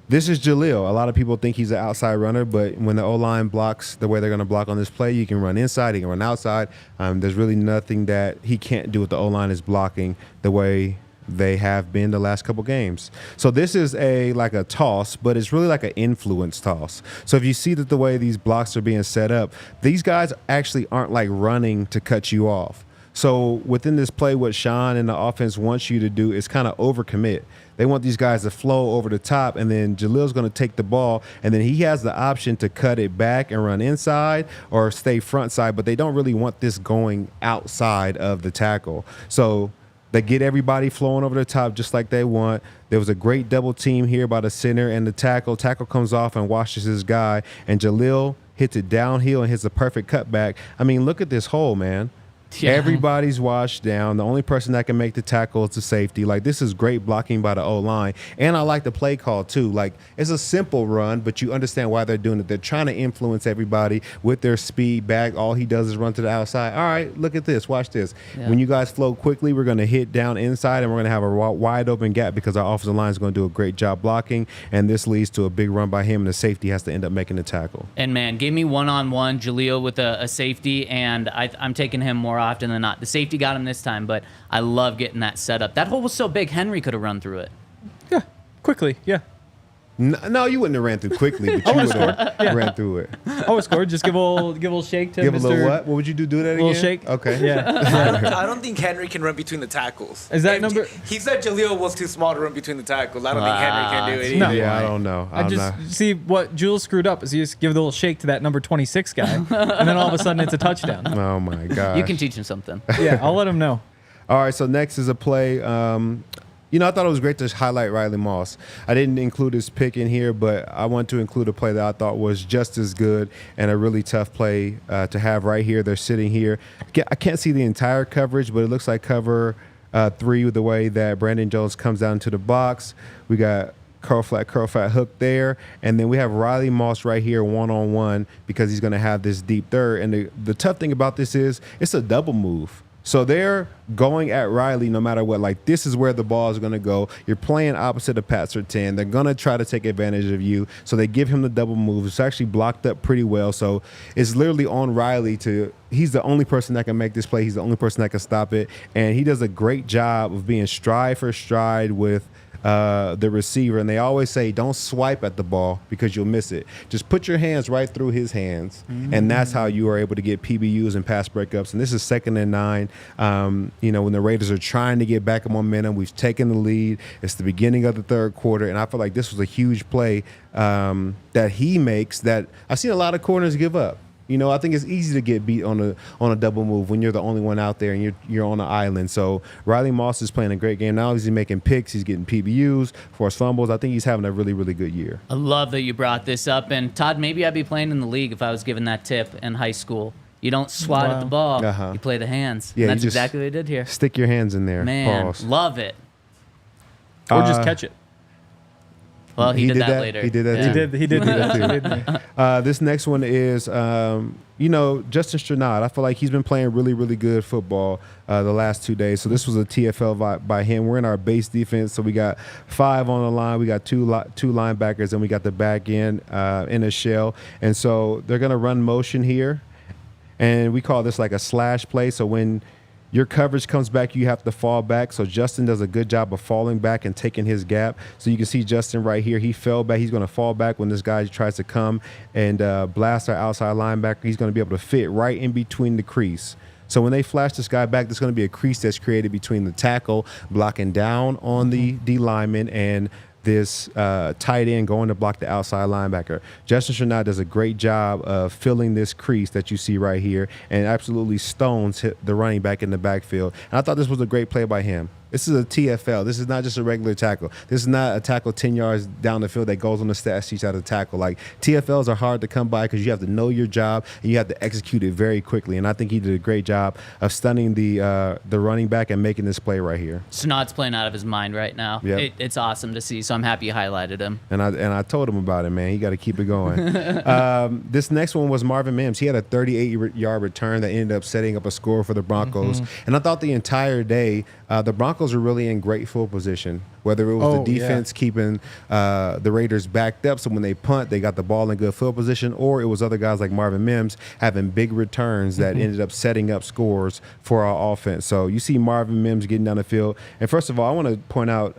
This is Jaleel. A lot of people think he's an outside runner, but when the O-line blocks the way they're going to block on this play, you can run inside, you can run outside. There's really nothing that he can't do with the O-line is blocking the way they have been the last couple games. So this is like a toss, but it's really like an influence toss. So if you see that the way these blocks are being set up, these guys actually aren't like running to cut you off. So within this play, what Sean and the offense wants you to do is kind of overcommit. They want these guys to flow over the top, and then Jaleel's going to take the ball, and then he has the option to cut it back and run inside or stay front side, but they don't really want this going outside of the tackle. So they get everybody flowing over the top just like they want. There was a great double team here by the center and the tackle. Tackle comes off and washes his guy, and Jaleel hits it downhill and hits a perfect cutback. I mean, look at this hole, man. Yeah. Everybody's washed down. The only person that can make the tackle is the safety. Like, this is great blocking by the O-line. And I like the play call, too. Like, it's a simple run, but you understand why they're doing it. They're trying to influence everybody with their speed back. All he does is run to the outside. All right, look at this. Watch this. Yeah. When you guys flow quickly, we're going to hit down inside, and we're going to have a wide open gap because our offensive line is going to do a great job blocking, and this leads to a big run by him, and the safety has to end up making the tackle. And, man, give me one-on-one Jaleel with a safety, and I'm taking him more more often than not. The safety got him this time, but I love getting that set up. That hole was so big, Henry could have run through it. Yeah, quickly. Yeah. No, you wouldn't have ran through quickly, but you would have ran through it. I would score. Just give a little shake to Give Mr. a little what? What would you do? Do that again? Little shake. Okay. Yeah. I don't think Henry can run between the tackles. Is that And number- He said Jaleel was too small to run between the tackles. I don't think Henry can do it No. either. Yeah, I don't know. I just see what Jules screwed up is he just give the little shake to that number 26 guy, and then all of a sudden it's a touchdown. Oh my god. You can teach him something. Yeah, I'll let him know. All right, so next is a play. I thought it was great to highlight Riley Moss. I didn't include his pick in here, but I want to include a play that I thought was just as good and a really tough play to have right here. They're sitting here. I can't see the entire coverage, but it looks like cover 3 the way that Brandon Jones comes down to the box. We got curl flat hook there, and then we have Riley Moss right here one-on-one because he's going to have this deep third. And the tough thing about this is it's a double move. So they're going at Riley no matter what. Like, this is where the ball is going to go. You're playing opposite of Pat Surtain. They're going to try to take advantage of you. So they give him the double move. It's actually blocked up pretty well. So it's literally on Riley he's the only person that can make this play. He's the only person that can stop it. And he does a great job of being stride for stride with the receiver. And they always say, don't swipe at the ball because you'll miss it. Just put your hands right through his hands. And that's how you are able to get PBUs and pass breakups. And this is 2nd and 9. When the Raiders are trying to get back in momentum, we've taken the lead. It's the beginning of the 3rd quarter. And I feel like this was a huge play that he makes that I've seen a lot of corners give up. I think it's easy to get beat on a double move when you're the only one out there and you're on an island. So Riley Moss is playing a great game. Not only is he making picks, he's getting PBUs, forced fumbles. I think he's having a really, really good year. I love that you brought this up. And Todd, maybe I'd be playing in the league if I was given that tip in high school. You don't swat at the ball. You play the hands. Yeah, And that's you just exactly what he did here. Stick your hands in there. Man, Pause. love it. Or just catch it. Well, he did that later. He did that Yeah. too. He did that too. This next one is, Justin Stranad. I feel like he's been playing really, really good football the last 2 days. So this was a TFL by him. We're in our base defense, so we got 5 on the line. We got two linebackers, and we got the back end in a shell. And so they're going to run motion here, and we call this like a slash play. So when your coverage comes back, you have to fall back. So Justin does a good job of falling back and taking his gap. So you can see Justin right here. He fell back. He's going to fall back when this guy tries to come and blast our outside linebacker. He's going to be able to fit right in between the crease. So when they flash this guy back, there's going to be a crease that's created between the tackle blocking down on the D lineman and this tight end going to block the outside linebacker. Justin Stranad does a great job of filling this crease that you see right here and absolutely stones the running back in the backfield. And I thought this was a great play by him. This is a TFL. This is not just a regular tackle. This is not a tackle 10 yards down the field that goes on the stat sheet out of tackle. Like, TFLs are hard to come by because you have to know your job and you have to execute it very quickly. And I think he did a great job of stunning the running back and making this play right here. Snod's playing out of his mind right now. Yep. It's awesome to see, so I'm happy you highlighted him. And I told him about it, man. He got to keep it going. This next one was Marvin Mims. He had a 38-yard return that ended up setting up a score for the Broncos. And I thought the entire day the Broncos were really in great field position, whether it was the defense keeping the Raiders backed up, so when they punt, they got the ball in good field position, or it was other guys like Marvin Mims having big returns that ended up setting up scores for our offense. So you see Marvin Mims getting down the field. And first of all, I want to point out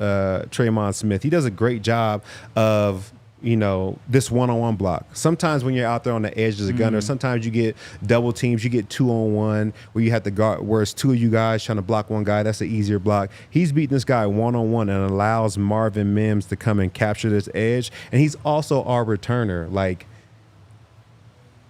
Tremon Smith. He does a great job of this one-on-one block. Sometimes when you're out there on the edge as a gunner, sometimes you get double teams, you get 2-on-1 where you have to guard, where it's 2 of you guys trying to block one guy. That's an easier block. He's beating this guy one-on-one and allows Marvin Mims to come and capture this edge. And he's also our returner. Like,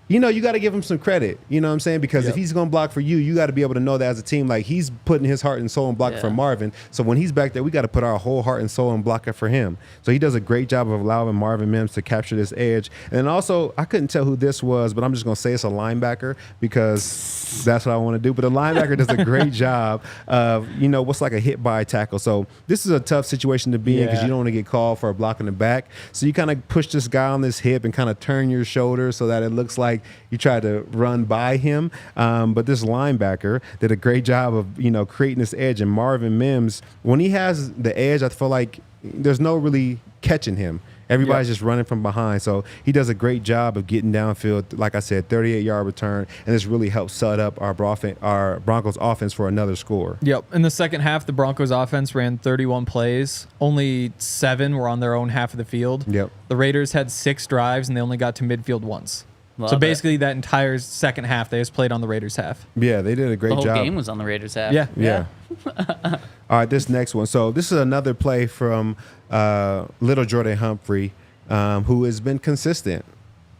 you got to give him some credit. You know what I'm saying? Because if he's going to block for you, you got to be able to know that as a team, like, he's putting his heart and soul in blocking for Marvin. So when he's back there, we got to put our whole heart and soul in blocking for him. So he does a great job of allowing Marvin Mims to capture this edge. And then also, I couldn't tell who this was, but I'm just going to say it's a linebacker because that's what I want to do. But the linebacker does a great job of, what's like a hit by tackle. So this is a tough situation to be in because you don't want to get called for a block in the back. So you kind of push this guy on this hip and kind of turn your shoulder so that it looks like you try to run by him. But this linebacker did a great job of, creating this edge. And Marvin Mims, when he has the edge, I feel like there's no really catching him. Everybody's just running from behind. So he does a great job of getting downfield. Like I said, 38-yard return, and this really helps set up our Broncos offense for another score. Yep. In the second half, the Broncos offense ran 31 plays. Only 7 were on their own half of the field. Yep. The Raiders had 6 drives, and they only got to midfield once. Love So basically, that entire second half, they just played on the Raiders' half. Yeah, they did a great The whole job. game was on the Raiders' half. Yeah. All right, this next one. So this is another play from Little Jordan Humphrey, who has been consistent.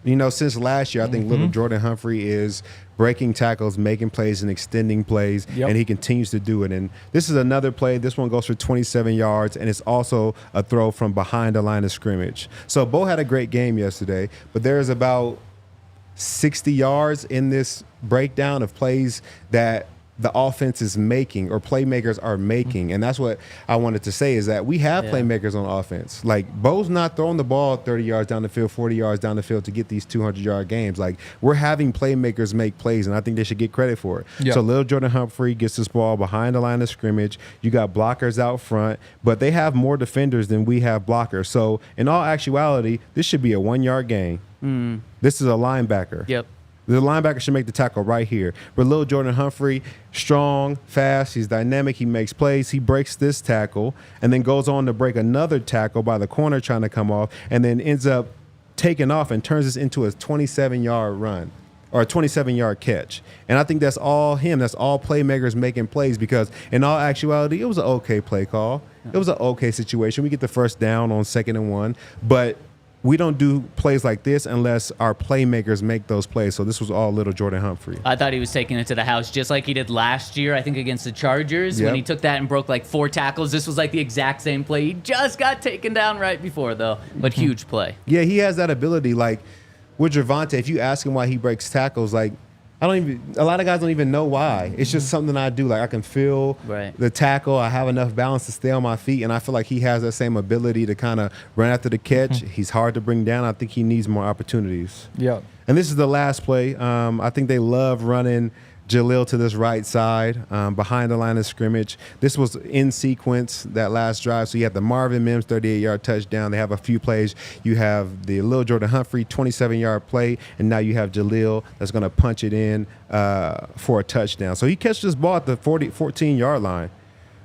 Since last year, I think Little Jordan Humphrey is breaking tackles, making plays, and extending plays, and he continues to do it. And this is another play. This one goes for 27 yards, and it's also a throw from behind the line of scrimmage. So Bo had a great game yesterday, but there's about 60 yards in this breakdown of plays that the offense is making or playmakers are making. And that's what I wanted to say, is that we have playmakers on offense. Like, Bo's not throwing the ball 30 yards down the field, 40 yards down the field to get these 200-yard games. Like, we're having playmakers make plays, and I think they should get credit for it. Yep. So Lil Jordan Humphrey gets this ball behind the line of scrimmage. You got blockers out front, but they have more defenders than we have blockers. So in all actuality, this should be a 1-yard gain. This is a linebacker. Yep. The linebacker should make the tackle right here. But Lil Jordan Humphrey, strong, fast, he's dynamic, he makes plays, he breaks this tackle, and then goes on to break another tackle by the corner trying to come off, and then ends up taking off and turns this into a 27-yard run or a 27-yard catch. And I think that's all him. That's all playmakers making plays, because in all actuality, it was an okay play call. It was an okay situation. We get the first down on 2nd and 1, but we don't do plays like this unless our playmakers make those plays. So this was all Little Jordan Humphrey. I thought he was taking it to the house just like he did last year, I think, against the Chargers. When he took that and broke like 4 tackles. This was like the exact same play. He just got taken down right before, though. But huge play. Yeah, he has that ability. Like with Gervonta, if you ask him why he breaks tackles, like, a lot of guys don't even know why. It's just something I do. Like, I can feel the tackle. I have enough balance to stay on my feet, and I feel like he has that same ability to kind of run after the catch. He's hard to bring down. I think he needs more opportunities. Yeah. And this is the last play. I think they love running Jalil to this right side, behind the line of scrimmage. This was in sequence, that last drive. So you have the Marvin Mims 38-yard touchdown. They have a few plays. You have the Lil Jordan Humphrey 27-yard play, and now you have Jalil that's going to punch it in for a touchdown. So he catches this ball at the 14-yard line.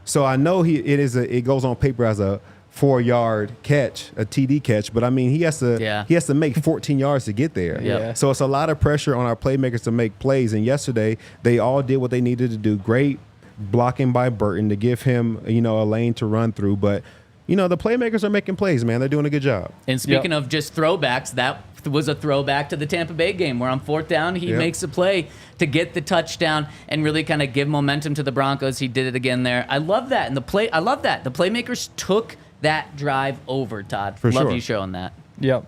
So I know it goes on paper as a 4-yard catch, a TD catch, but I mean he has to make 14 yards to get there. Yeah. So it's a lot of pressure on our playmakers to make plays. And yesterday they all did what they needed to do. Great blocking by Burton to give him a lane to run through, but the playmakers are making plays, man. They're doing a good job. And speaking of just throwbacks, that was a throwback to the Tampa Bay game where on 4th down, he makes a play to get the touchdown and really kind of give momentum to the Broncos. He did it again there. I love that. And I love that. The playmakers took that drive over, Todd. Love you showing that. Yep.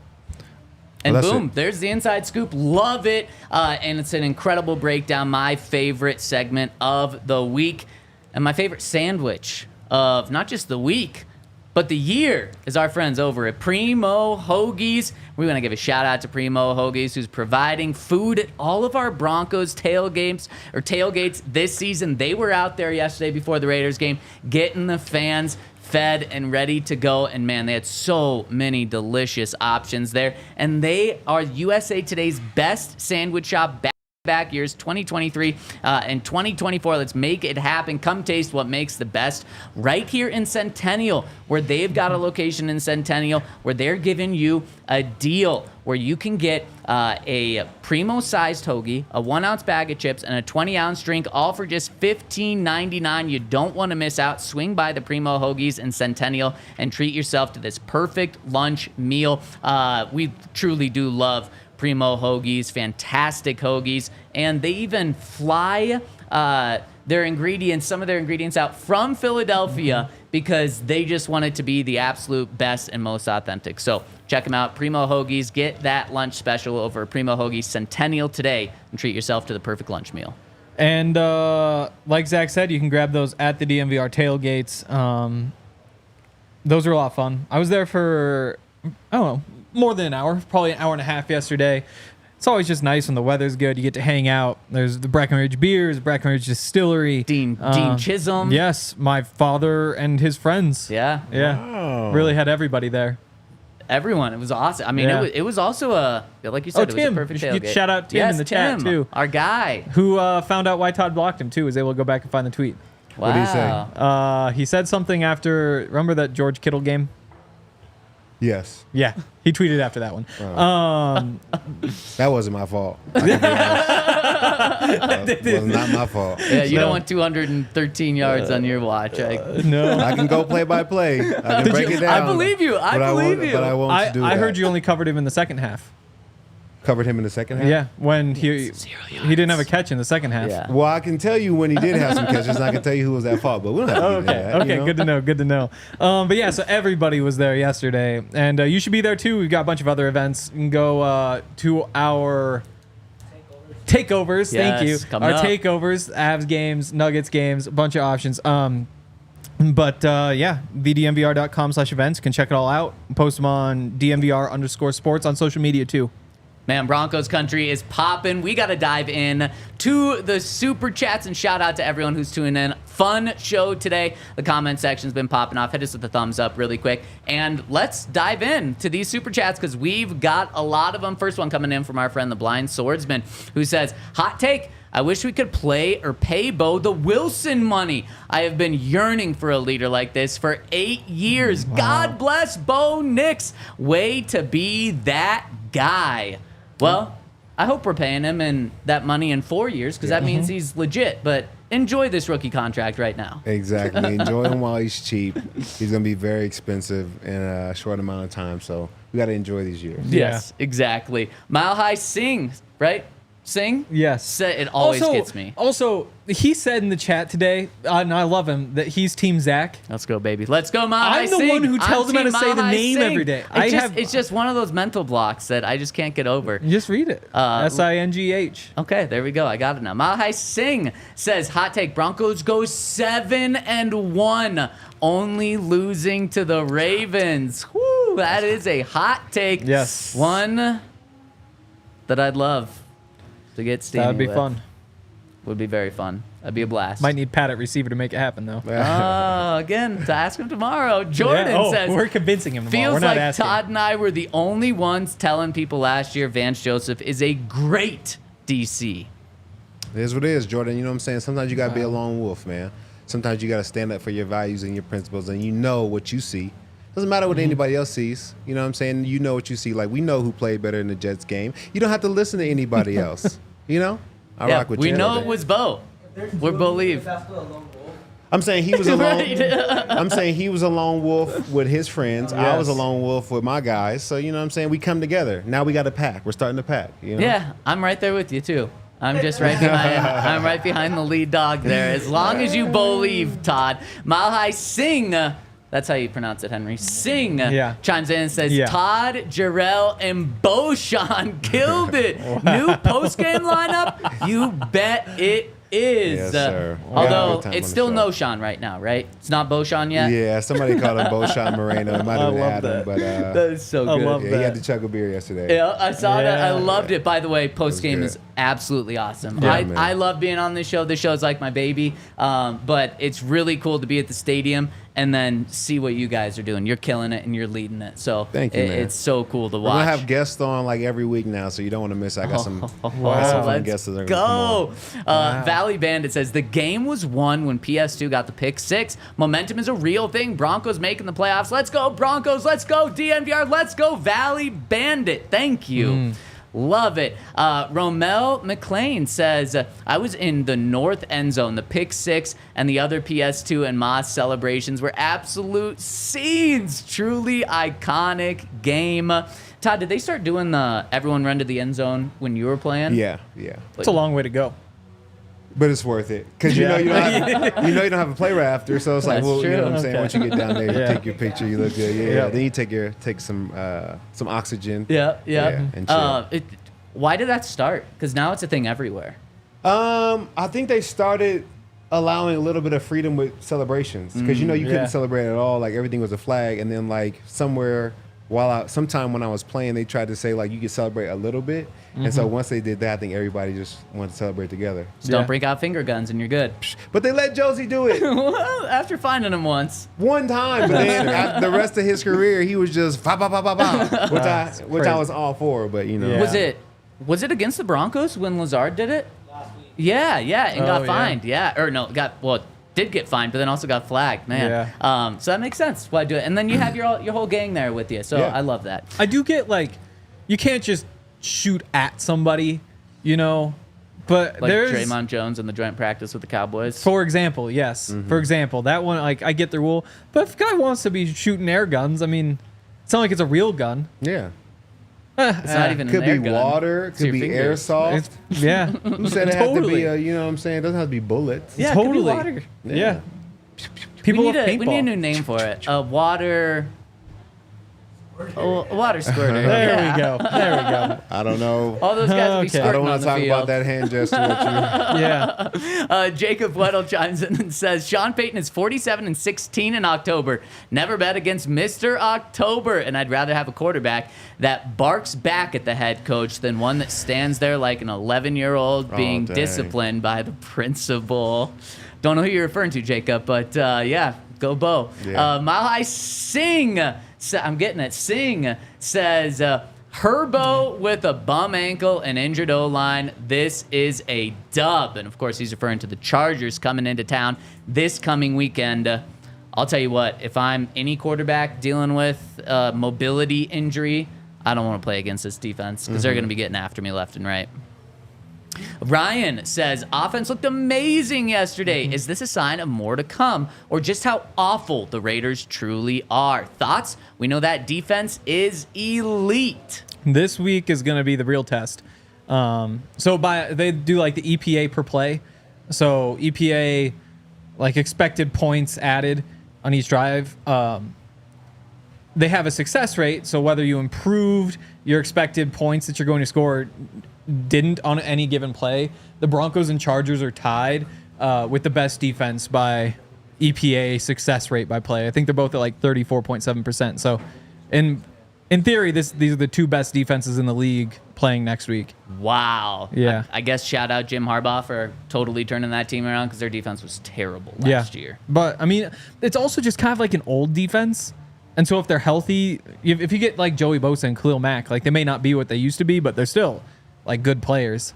And boom, there's the inside scoop. Love it. And it's an incredible breakdown. My favorite segment of the week and my favorite sandwich of not just the week, but the year is our friends over at Primo Hoagies. We want to give a shout out to Primo Hoagies, who's providing food at all of our Broncos tailgates this season. They were out there yesterday before the Raiders game, getting the fans fed and ready to go. And man, they had so many delicious options there. And they are USA Today's best sandwich shop back years 2023 and 2024. Let's make it happen. Come taste what makes the best right here in Centennial, where they've got a location in Centennial where they're giving you a deal where you can get a Primo-sized hoagie, a 1-ounce bag of chips, and a 20-ounce drink, all for just $15.99. You don't want to miss out. Swing by the Primo Hoagies in Centennial and treat yourself to this perfect lunch meal. We truly do love Primo Hoagies, fantastic hoagies, and they even fly some of their ingredients out from Philadelphia because they just want it to be the absolute best and most authentic. So check them out, Primo Hoagies. Get that lunch special over at Primo Hoagies Centennial today and treat yourself to the perfect lunch meal. And like Zach said, you can grab those at the DNVR tailgates. Those are a lot of fun. I was there for, I don't know, more than an hour, probably an hour and a half yesterday. It's always just nice when the weather's good. You get to hang out. There's the Breckenridge Beers, Breckenridge Distillery. Dean Chisholm. Yes, my father and his friends. Yeah. Yeah. Wow. Really had everybody there. everyone. It was awesome. I mean, Yeah. it was also like you said, it was Tim. a perfect You should tailgate. shout out Tim in the chat, too. Our guy. Who found out why Todd blocked him too? Was able to go back and find the tweet. Wow. What did he say? He said something after. Remember that George Kittle game? Yes. Yeah, he tweeted after that one. That wasn't my fault. I can be honest. That was not my fault. Yeah, you No. don't want 213 yards on your watch. No, I can go play by play. I can break it down. I believe you. I believe you. But I won't do that. I heard you only covered him in the second half. Covered him in the second half? Yeah, when he didn't have a catch in the second half. Yeah. Well, I can tell you when he did have some catches, and I can tell you who was at fault, but we don't have to get into that. Okay, you know? good to know. Good to know. But yeah, so everybody was there yesterday, and you should be there too. We've got a bunch of other events. You can go to our takeovers. Thank you. Yes, coming Our up. takeovers, Avs games, Nuggets games, a bunch of options. But yeah, vdnvr.com/events. You can check it all out. Post them on DNVR_sports on social media too. Man, Broncos Country is popping. We got to dive in to the super chats and shout out to everyone who's tuning in. Fun show today. The comment section's been popping off. Hit us with a thumbs up really quick. And let's dive in to these super chats because we've got a lot of them. First one coming in from our friend, the Blind Swordsman, who says, hot take. I wish we could play or pay Bo the Wilson money. I have been yearning for a leader like this for 8 years. Wow. God bless Bo Nix. Way to be that guy. Well, I hope we're paying him and that money in 4 years because that means he's legit. But enjoy this rookie contract right now. Exactly. Enjoy him while he's cheap. He's going to be very expensive in a short amount of time. So we got to enjoy these years. Yes, exactly. Mile High Sing, right? Sing? Yes. It always gets me. Also, he said in the chat today, and I love him, that he's Team Zach. Let's go, baby. Let's go, Mile High I'm the Sing. one who tells him how to Team say Mile the High name Sing. every day. It's just one of those mental blocks that I just can't get over. Just read it. Singh. Okay, there we go. I got it now. Mile High Sing says, hot take, Broncos go 7-1, only losing to the Ravens. Woo, that is a hot take. Yes. One that I'd love to get steamy That would be with. fun. Would be very fun. That'd be a blast. Might need Pat at receiver to make it happen, though. Again, to ask him tomorrow. Jordan Yeah. says, We're convincing him tomorrow. feels We're not like asking. Todd and I were the only ones telling people last year Vance Joseph is a great DC. It is what it is, Jordan. You know what I'm saying? Sometimes you got to be a lone wolf, man. Sometimes you got to stand up for your values and your principles, and you know what you see. Doesn't matter what anybody else sees. You know what I'm saying? You know what you see. Like, we know who played better in the Jets game. You don't have to listen to anybody else. You know? I rock with we you. know it was Bo. We're believe. I'm saying he was a lone. Right. I'm saying he was a lone wolf with his friends. I was a Yes. lone wolf with my guys. So you know what I'm saying? We come together. Now we got a pack. We're starting to pack. You know? Yeah, I'm right there with you too. I'm just right behind. I'm right behind the lead dog there. As long as you believe, Todd. Mile High Sing. That's how you pronounce it, Henry. Sing. Yeah. Chimes in and says, Yeah. Todd, Jarrell, and Boshan killed it. New post-game lineup? You bet it is. Yes, sir. We had a Although, good time it's on the still show. no Sean right now, right? It's not Boshan yet? Yeah, somebody called him Beauchamp Moreno. It might have been love Adam, that. but That is so I good. love yeah, that. he had to chug a beer yesterday. Yeah, I saw that. I Yeah. loved it. By the way, post game good. is absolutely awesome. Yeah, man. I love being on this show. This show is like my baby. But it's really cool to be at the stadium and then see what you guys are doing. You're killing it and you're leading it. So Thank you, man. It's so cool to We're watch. gonna have guests on like every week now, so you don't want to miss. I got some, got some fun Let's guests that are gonna come on. go. Valley Bandit says the game was won when PS2 got the pick 6. Momentum is a real thing. Broncos making the playoffs. Let's go Broncos. Let's go DNVR. Let's go Valley Bandit. Thank you. Love it. Romel McLean says, I was in the north end zone. The pick 6 and the other PS2 and Moss celebrations were absolute scenes. Truly iconic game. Todd, did they start doing the everyone run to the end zone when you were playing? Yeah. It's a long way to go. But it's worth it because you know you don't have a play right after, so it's like, That's well, you know true. what I'm saying. Okay. Once you get down there, you Yeah. take your picture, you look good. Yeah. Yeah. Then you take some oxygen. Yeah. and chill. Why did that start? Because now it's a thing everywhere. I think they started allowing a little bit of freedom with celebrations because you yeah. couldn't celebrate at all. Like everything was a flag, and then like somewhere sometime when I was playing, they tried to say like you could celebrate a little bit, and so once they did that, I think everybody just wanted to celebrate together. Just don't break out finger guns and you're good. But they let Josie do it Well, after finding him once. one time, but then the rest of his career, he was just fa ba ba ba ba, which I was all for. But you know, Yeah. Was it against the Broncos when Lazard did it? Yeah, and got fined. Yeah, or no, did get fined, but then also got flagged. Man, so that makes sense why do it. And then you have your whole gang there with you. So I love that. I do get like, you can't just shoot at somebody, you know, but Like there's Draymond Jones in the joint practice with the Cowboys. For example, yes. For example, that one, like, I get the rule. But if a guy wants to be shooting air guns, I mean, it's not like it's a real gun. yeah, It's not even could an air be gun. water, It's could your be fingers. airsoft. Yeah. Who said it had to be Totally. a? You know what I'm saying? It doesn't have to be bullets. Yeah, it could be Totally. water. Yeah. People love paintball. We need a new name for it. Water. A water squirter. There Yeah. we go. There we go. I don't know. All those guys will be Okay. squirting I don't on want the to talk field. about that hand gesture with you. Yeah. Jacob Weddle chimes in and says, Sean Payton is 47-16 in October. Never bet against Mr. October. And I'd rather have a quarterback that barks back at the head coach than one that stands there like an 11-year-old being dang. disciplined by the principal. Don't know who you're referring to, Jacob, but yeah, go Bo. Yeah. Mile High Sing, I'm getting it, Sing says, Herbo with a bum ankle and injured O-line. This is a dub. And, of course, he's referring to the Chargers coming into town this coming weekend. I'll tell you what, if I'm any quarterback dealing with mobility injury, I don't want to play against this defense because they're going to be getting after me left and right. Ryan says, offense looked amazing yesterday. Is this a sign of more to come or just how awful the Raiders truly are? Thoughts? We know that defense is elite. This week is going to be the real test. They do like the EPA per play. So EPA, like expected points added on each drive. They have a success rate. So whether you improved your expected points that you're going to score didn't on any given play, the Broncos and Chargers are tied with the best defense by EPA success rate by play. I think they're both at like 34.7%. So in theory, these are the two best defenses in the league playing next week. Wow. Yeah. I guess shout out Jim Harbaugh for totally turning that team around because their defense was terrible last year. But I mean, it's also just kind of like an old defense. And so if they're healthy, if you get like Joey Bosa and Khalil Mack, like they may not be what they used to be, but they're still like good players.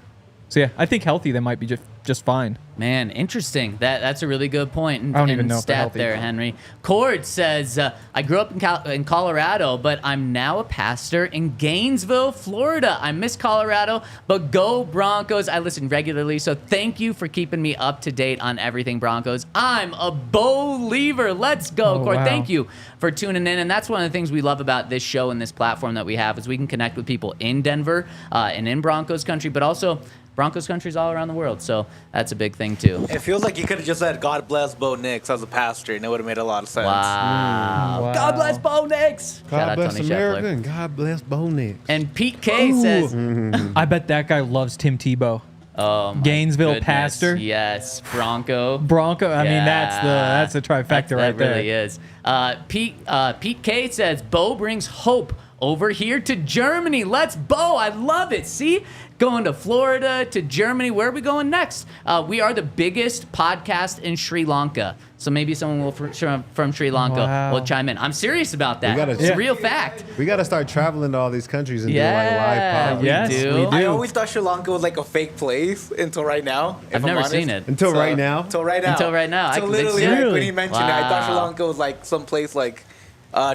So yeah, I think healthy they might be just fine. Man, interesting. That's a really good point. And, I don't even know if they're stat healthy. there, Henry. Cord says, I grew up in Colorado, but I'm now a pastor in Gainesville, Florida. I miss Colorado, but go Broncos. I listen regularly, so thank you for keeping me up to date on everything Broncos. I'm a believer. Let's go, Cord. Wow. Thank you for tuning in. And that's one of the things we love about this show and this platform that we have is we can connect with people in Denver and in Broncos country, but also Broncos countries all around the world, so that's a big thing too. It feels like you could have just said, God bless Bo Nix as a pastor, and it would have made a lot of sense. Wow. Wow. God bless Bo Nix. Shout God out bless Tony America Scheffler. and God bless Bo Nix. And Pete K says, I bet that guy loves Tim Tebow. oh my Gainesville goodness, pastor. Yes, Bronco. Bronco. I mean, Yeah. that's a trifecta That right there. really is. Pete K says, Bo brings hope over here to Germany. Let's Bo. I love it. See? Going to Florida, to Germany. Where are we going next? We are the biggest podcast in Sri Lanka. So maybe someone will from Sri Lanka Wow. will chime in. I'm serious about that. gotta- It's Yeah. a real fact. We got to start traveling to all these countries and Yeah, do like live pod. we Yes, do. we do. I always thought Sri Lanka was like a fake place until right now. if I've I'm never honest. seen it. Until right now. Until right now. Until right now. I So can literally, think- like, Really? when he mentioned it, I thought Sri Wow. Lanka was like some place like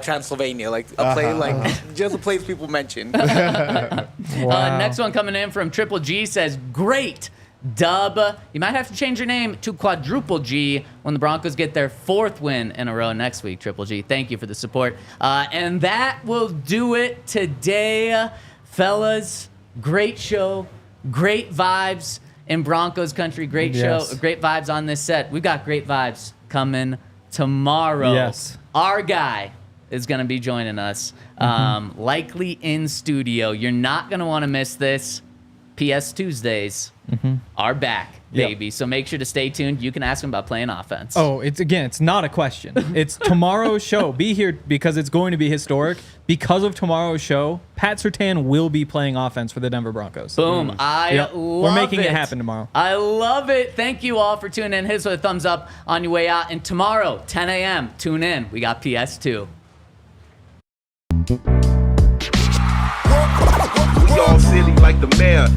Transylvania, like a place, like just a place people mention. Wow. Next one coming in from Triple G says, great dub. You might have to change your name to Quadruple G when the Broncos get their 4th win in a row next week, Triple G. Thank you for the support. And that will do it today, fellas. Great show. Great vibes in Broncos country. Great Yes. show. Great vibes on this set. We've got great vibes coming tomorrow. Yes. Our guy is going to be joining us, likely in studio. You're not going to want to miss this. PS Tuesdays are back. baby. So make sure to stay tuned. You can ask him about playing offense. Oh, it's not a question. It's tomorrow's show. Be here because it's going to be historic. Because of tomorrow's show, Pat Surtain will be playing offense for the Denver Broncos. Boom. I love We're making it happen tomorrow. I love it. Thank you all for tuning in. Hit us with a thumbs up on your way out. And tomorrow, 10 a.m., tune in. We got PS2. We all silly like the mayor.